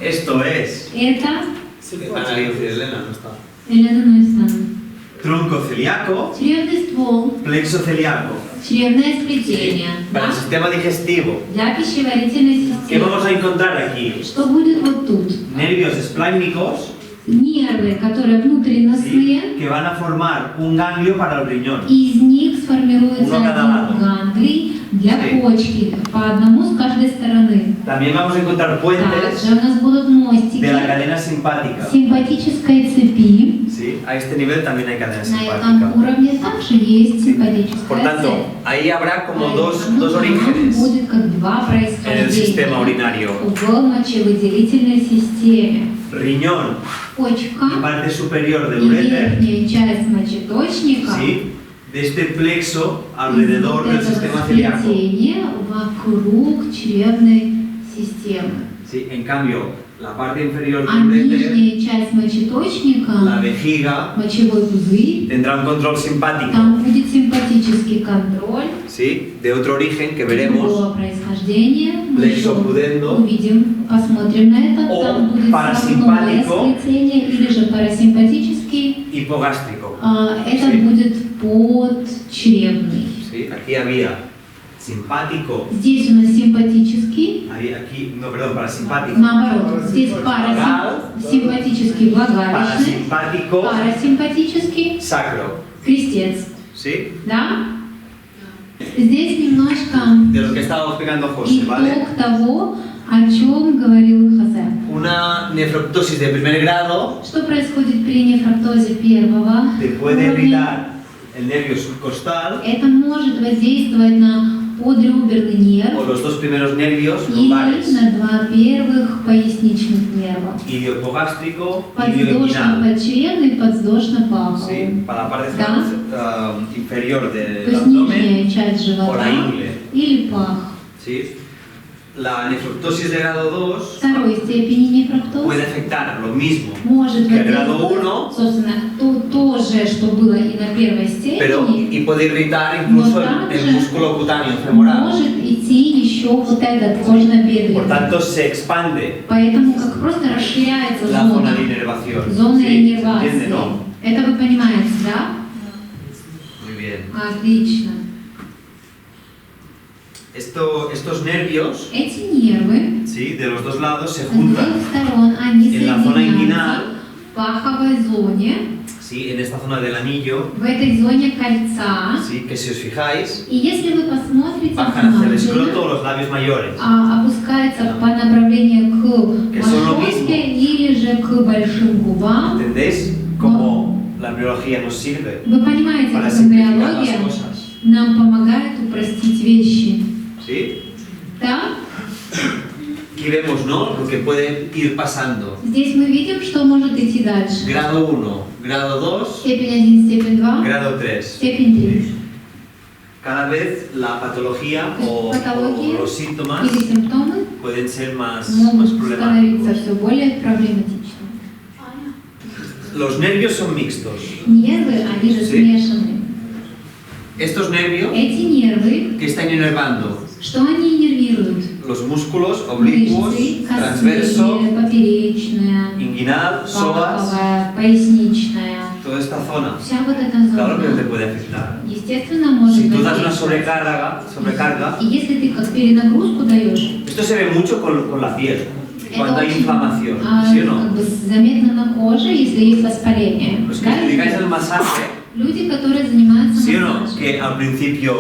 Esto es. Это Elena no está. Елена Нойстан. Tronco celíaco, Чревный ствол. plexo celíaco. Чревное сплетение. Para Да? el sistema digestivo. Для пищеварительной ¿Qué системы. vamos a encontrar aquí? Что будет вот тут? Nervios esplácnicos, Нервы, которые ¿sí? внутренностные, que van a formar un ganglio para el riñón. из них сформируется Uno cada один lado. ганглий для Sí. почки, по одному с каждой стороны. También vamos a encontrar puentes Также у нас будут мостики de la cadena simpática. симпатической цепи. ¿Sí? A este nivel también hay cadena На simpática. этом уровне также есть симпатическая Por tanto, цепь. ahí habrá como dos Поэтому orígenes будет как два en el sistema происхождения urinario. в мочевыделительной системе. Riñón y Почка parte superior del и uréter, верхняя часть мочеточника ¿sí? De este plexo и alrededor вот del это sistema celíaco. сплетение вокруг чревной системы. ¿Sí? En cambio, la parte inferior А del uréter, нижняя часть la мочеточника, vejiga, мочевой пузырь, tendrá un control simpático, там будет симпатический контроль ¿sí? De otro origen que veremos, другого происхождения. Мы plexo еще pudendo, увидим, посмотрим на это. О Там будет парасимпатико основное сплетение или же парасимпатический. hipogástrico. Это Sí. будет подчревный. ¿Sí? Aquí había simpático, Здесь у нас симпатический, aquí, no, perdón, parasimpático, наоборот, здесь симпатический влагалищный, parasimpático, парасимпатический, sacro, крестец. ¿sí? Да? Здесь немножко De lo que estaba explicando José, ¿vale? итог того, о чем говорил Хосе. Una nefroptosis de primer grado Что происходит при нефроптозе первого te puede уровня? irritar el nervio subcostal Это может воздействовать на подреберный o нерв los dos primeros nervios или lumbares, на два первых поясничных нерва. iliohipogástrico y ilioinguinal, Подвздошно-подчревный, подвздошно-паховый. ¿sí? Para la parte Да. inferior То del есть abdomen нижняя часть o живота la ingle, или пах. ¿sí? La nefroptosis de grado 2 Второй степени нефроптоз puede afectar lo mismo, может que grado воздействовать, 1, собственно, то же, что было и на первой pero степени, y puede irritar incluso el músculo cutáneo femoral. может идти еще вот этот кожно-бедренный. Por tanto, se expande Поэтому как просто расширяется la zona зона, de inervación. зона ¿Sí? ¿Se иннервации. entiende, no? Это вы понимаете, да? Muy bien. Отлично. Estos nervios, Эти нервы ¿sí? De los dos lados se с juntan, двух сторон, они En la zona соединяются inguinal. в паховой зоне, ¿sí? En esta zona del anillo, в этой зоне кольца. ¿sí? Que si os fijáis, И если вы посмотрите bajan hacia el внимательно, escroto o los labios mayores. опускается по направлению к Que son lo мошонке mismo. или же к большим губам. ¿Entendéis cómo la embriología nos sirve Вы понимаете, para как simplificar эмбриология las cosas? нам помогает упростить вещи. ¿Sí? Да? Aquí vemos, ¿no? Lo que puede ir pasando. Здесь мы видим, что может идти дальше. Grado 1, grado 2, Степень 1, степень 2, grado 3. степень 3. Cada vez la patología o Patología los síntomas Или симптомы pueden ser más могут становиться problemáticos. все более проблематичными. Los nervios son mixtos. Нервы, они же Sí. смешаны. Estos nervios Эти нервы, que están inervando что они иннервируют? los músculos oblicuos, Мышцы, transverso, косые, поперечная, inguinal, psoas, паховая, поясничная. toda esta zona. Вся вот эта Claro que te зона. puede afectar. Естественно, может Si tú das una воздействовать. sobrecarga, И если ты как перенагрузку даешь, esto se ve mucho con la piel, cuando это hay очень inflamación, ¿sí o как no? бы заметно на коже, если есть воспаление. Los que Да, os dedicáis al люди? masaje, Люди, которые занимаются ¿sí o no? массажем. Que al principio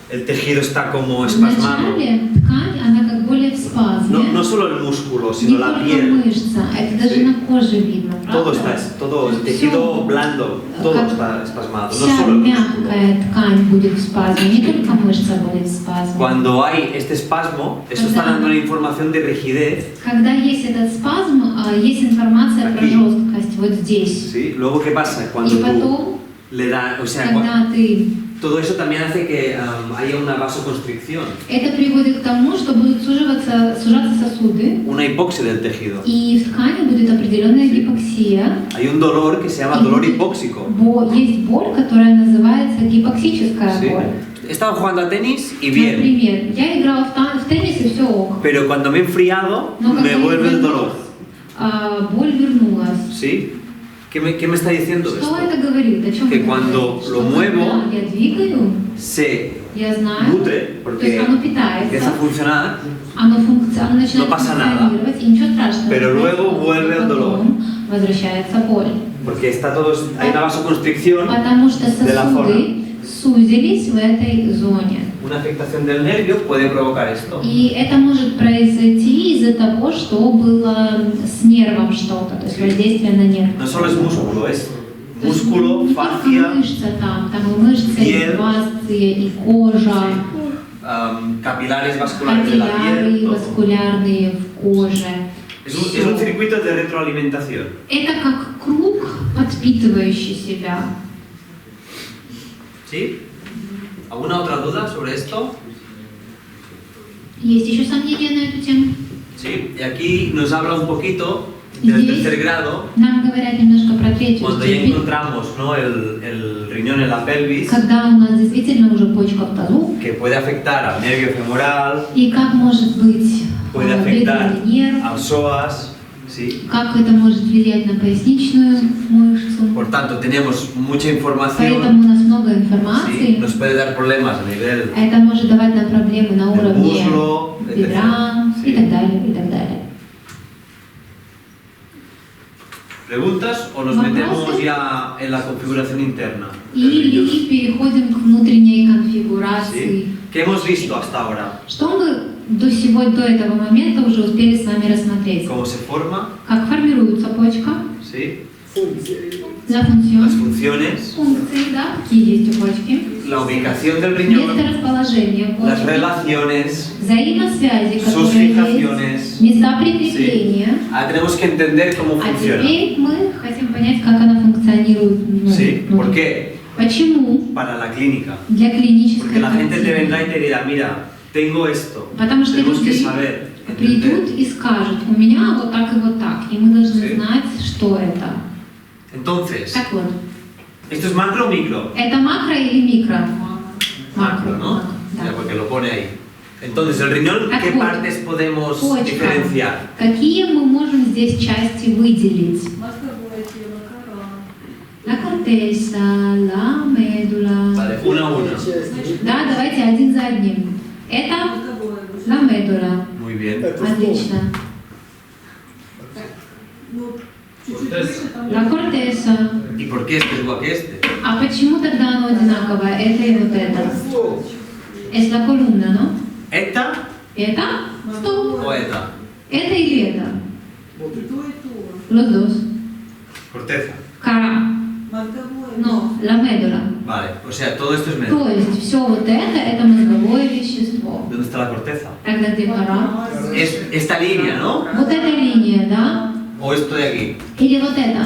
el tejido está como espasmado. Вначале ткань, она как более в спазме. No solo el músculo, Не sino la только piel. мышца, это даже Sí. на коже видно, Todo правда? está, todo el Всё. tejido blando, todo Как está espasmado, no Вся solo el músculo. мягкая ткань будет в спазме, не только мышца будет в спазме. Cuando hay este espasmo, eso está dando una información de rigidez, Когда есть этот спазм, есть информация про Aquí. жесткость вот здесь. ¿sí? Luego, ¿qué pasa? Cuando И tú потом, le das, o sea, когда ты... todo eso también hace que haya una vasoconstricción, Это приводит к тому, что будут сужаться сосуды, una hipoxia del tejido. и в ткани будет определенная гипоксия. Hay un dolor que se llama dolor hipóxico. Есть боль, которая называется гипоксическая ¿sí? боль. He estado jugando a tenis y bien, Например, я играла в теннис и все ок. pero cuando me he enfriado, Но me когда vuelve я el dolor. вернулась, боль вернулась. ¿Sí? ¿Qué me está diciendo Что esto? это говорит? О чем Que это cuando говорит? Что lo muevo, когда я двигаю, Se я знаю, nutre, то есть porque оно empieza питается, a funcionar, оно начинает No pasa nada. функционировать, и ничего страшного. Pero не luego происходит. vuelve el dolor. Потом возвращается боль. porque está todo, hay una vasoconstricción Потому что de la zona. сосуды сузились в этой зоне. una afectación del nervio puede provocar esto. И это может произойти из-за того, что было с нервом что-то, то есть воздействие на нерв. No solo es músculo, es То есть músculo, не только fascia, мышца там и мышцы, и piel, фасции, и кожа, capilares vasculares de la капилляры piel, todo. васкулярные в коже. Es un circuito de retroalimentación. Это как круг, подпитывающий себя. ¿Sí? ¿Alguna otra duda sobre esto? Есть еще сомнения на эту тему? Sí. Y aquí nos habla un poquito del Здесь tercer grado, нам говорят немножко про третью cuando ya степень, encontramos, ¿no?, el riñón en la pelvis, когда у нас действительно уже почка в тазу, que puede afectar al nervio femoral, и как может быть puede afectar бедренный нерв, al psoas, ¿sí? как это может влиять на поясничную мышцу. Por tanto, tenemos mucha información, Поэтому у нас много ¿sí? информации. Nos puede dar problemas a nivel Это может давать нам проблемы на del уровне muslo, бедра etc. и Sí. так далее, и так далее. ¿Preguntas o nos Vamos. metemos ya en la configuración interna? Или переходим к внутренней конфигурации. ¿Sí? ¿Qué hemos visto hasta ahora? Что мы до этого момента уже успели с вами рассмотреть? ¿Cómo se forma? Как формируется почка? ¿Sí? La Las función. funciones, Функции, да, какие есть у почки. la ubicación del riñón, Месторасположение las почки. relaciones, Взаимосвязи, sus которые есть. fijaciones. Места прикрепления. Ahora tenemos que entender cómo А funciona. теперь мы хотим понять, как она функционирует. ¿Sí? ¿Por qué? Почему? Para la clínica. Для клинической Porque la gente te картины. vendrá y te dirá, mira, tengo esto. Потому что Tenemos que люди saber. придут entender. и скажут, у меня вот так и вот так, и мы должны Sí. знать, что это. Entonces, Так вот, ¿esto es macro o micro? это макро или микро? Macro, ¿no? Макро, Ya, да. porque lo pone ahí. Entonces, el riñón, ¿qué Вот. partes podemos Почка. diferenciar? Какие мы можем здесь части выделить? Мозговое тело, кора. La corteza, la médula. Vale, una a una. Да, давайте один за одним. Это Мозговое. la médula. Muy bien. Отлично. Ну, чуть-чуть выше там. La corteza. ¿Y por qué este es igual que este? А почему тогда оно одинаковое? Это и вот это. Es la columna, ¿no? ¿Esta Это? Стоп. o esta? Это или это? И то, и то. Los dos. Corteza. Кора. Мозговое. No, la médula. Vale, o sea, todo esto es médula. То есть все вот это мозговое вещество. ¿Dónde está la corteza? Тогда где кора? Es esta línea, ¿no? Вот эта линия, да? O esto de aquí, Или вот это?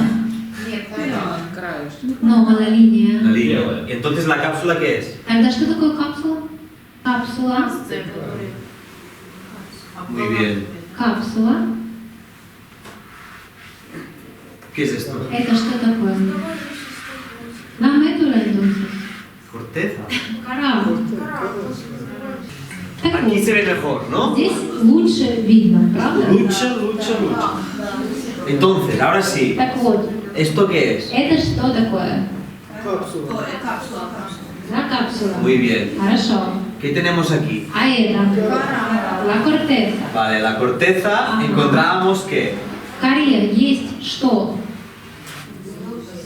Нет, это No, la línea. la línea. ¿Y entonces la cápsula qué es? Тогда что такое капсула? Капсула. фасция, которая Muy bien. Капсула. ¿Qué es esto? Это что такое? La médula, entonces. Corteza. Кора. Так Aquí вот, se ve mejor, ¿no? здесь лучше видно, правда? Lucha, lucha, lucha. Entonces, ahora sí. Так вот, ¿Esto qué es? это что такое? Капсула. La cápsula. Muy bien. Хорошо. ¿Qué tenemos aquí? А это? La corteza. Vale, la corteza encontrábamos que В коре есть что?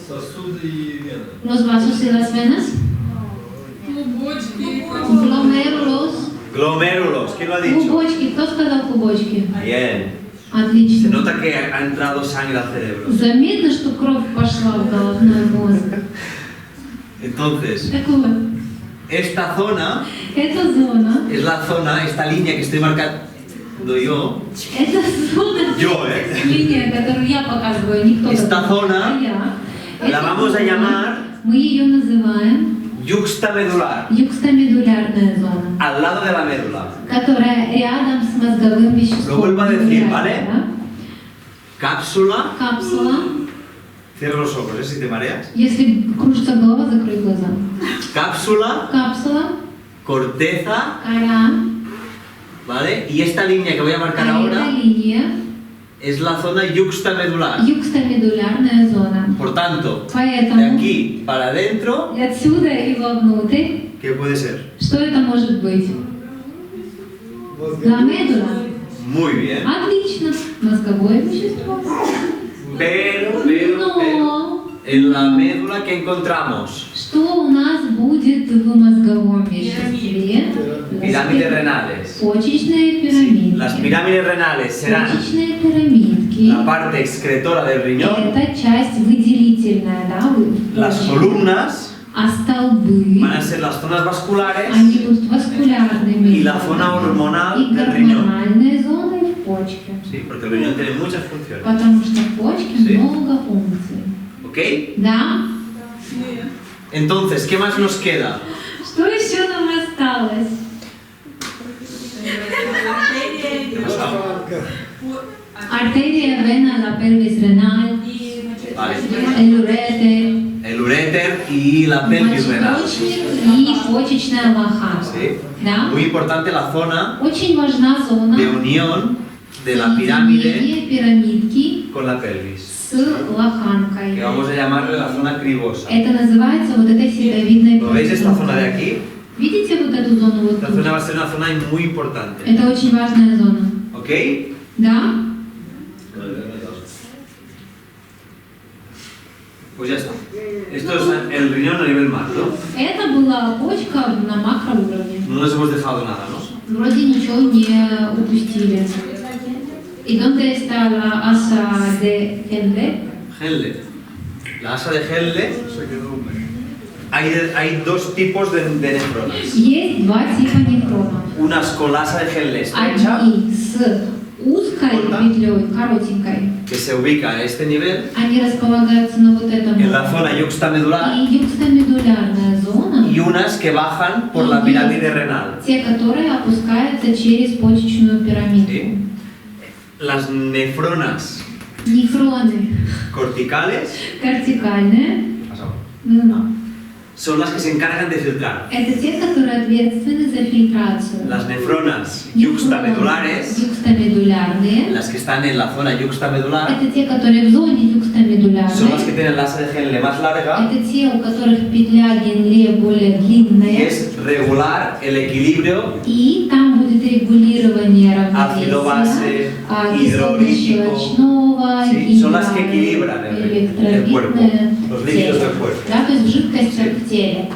Сосуды и вены. Los vasos y las venas. Клубочки. Glomérulos. glomérulos. ¿Quién lo ha dicho? Клубочки. Кто сказал клубочки? Bien. Se Отлично. nota que ha entrado sangre al cerebro. Заметно, что кровь пошла в головной мозг. Entonces, Так вот, esta zona эта зона, es la zona, esta línea que estoy marcando yo. это зона, Yo, линия, которую я показываю, никто Esta не zona а я. la Эта vamos a зона, llamar мы ее называем yuxtamedular, юкстамедулярная зона, al lado de la médula. которая рядом с мозговым веществом. Lo vuelvo a decir, Медуляр, ¿vale? да? Cápsula. Капсула. Cierra los ojos, si te mareas. Если кружится голова, закрой глаза. Cápsula, Капсула, corteza, кора, ¿vale? Y esta línea que voy a marcar а эта ahora линия es la zona yuxtamedular. юкстамедулярная зона. Por tanto, de Поэтому aquí para adentro, отсюда и вовнутрь, ¿qué puede ser? что это может быть? La médula. Muy bien. Отлично. Мозговое вещество. Pero, Но En la médula, ¿qué encontramos? Что у нас будет в мозговом веществе? Pirámides renales. Почечные пирамидки. Las pirámides renales serán Почечные пирамидки. la parte excretora del riñón. Это часть выделительная, да? Las columnas А столбы, van a ser las zonas vasculares они будут васкулярными. y la zona hormonal и del riñón. гормональные зоны в почке. Sí, porque el riñón tiene muchas funciones. Потому что в почке Sí. много функций. ¿Ok? Да? Entonces, ¿qué más nos queda? Что еще нам осталось? ¿Qué más hago? Артерия, вена, la pelvis renal, Vale. el ureter, El uréter y la pelvis renal. мочеточник и почечная лоха. Sí. Да? Muy importante la zona Очень важна зона de unión de la pirámide соединения пирамидки con la pelvis, с лоханкой. que vamos a llamarle la zona cribosa. Это называется вот этой седовидной ¿Lo veis esta zona de конструкцией. aquí? Видите вот эту зону вот Esta тут? zona va a ser una zona muy importante. Это очень важная зона. ¿Ok? Да? Pues ya está. Esto es el riñón a nivel macro. Это была почка на макроуровне. No nos hemos dejado nada, ¿no? Вроде ничего не упустили. ¿Y dónde está la asa de Henle? Henle. La asa de Henle. Hay dos tipos de nefronas. Есть два типа нефронов. Unas con la asa de Henle estrecha, Одни с узкой петлей, коротенькой. que se ubica a este nivel, Они располагаются на вот этом en la уровне. zona yuxtamedular, И юкстамедулярная зона, y unas que bajan por la pirámide renal. те, которые опускаются через почечную пирамидку. ¿Sí? Las nefronas Нефроны corticales кортикальные, no, son las que se encargan de filtrar. это те, которые ответственны за фильтрацию. Las nefronas yuxtamedulares, Юкстамедулярные, las que están en la zona yuxtamedular, это те, которые в зоне son las que юкстамедулярной. tienen la asa de Henle más larga, Это те, у которых петля Генле более y длинная. es regular el equilibrio И там будет регулирование ácido base, равновесия, hidrolítico. кислотно-щелочного, Sí, son las que equilibran el cuerpo, los líquidos del cuerpo. да, то есть жидкость в теле.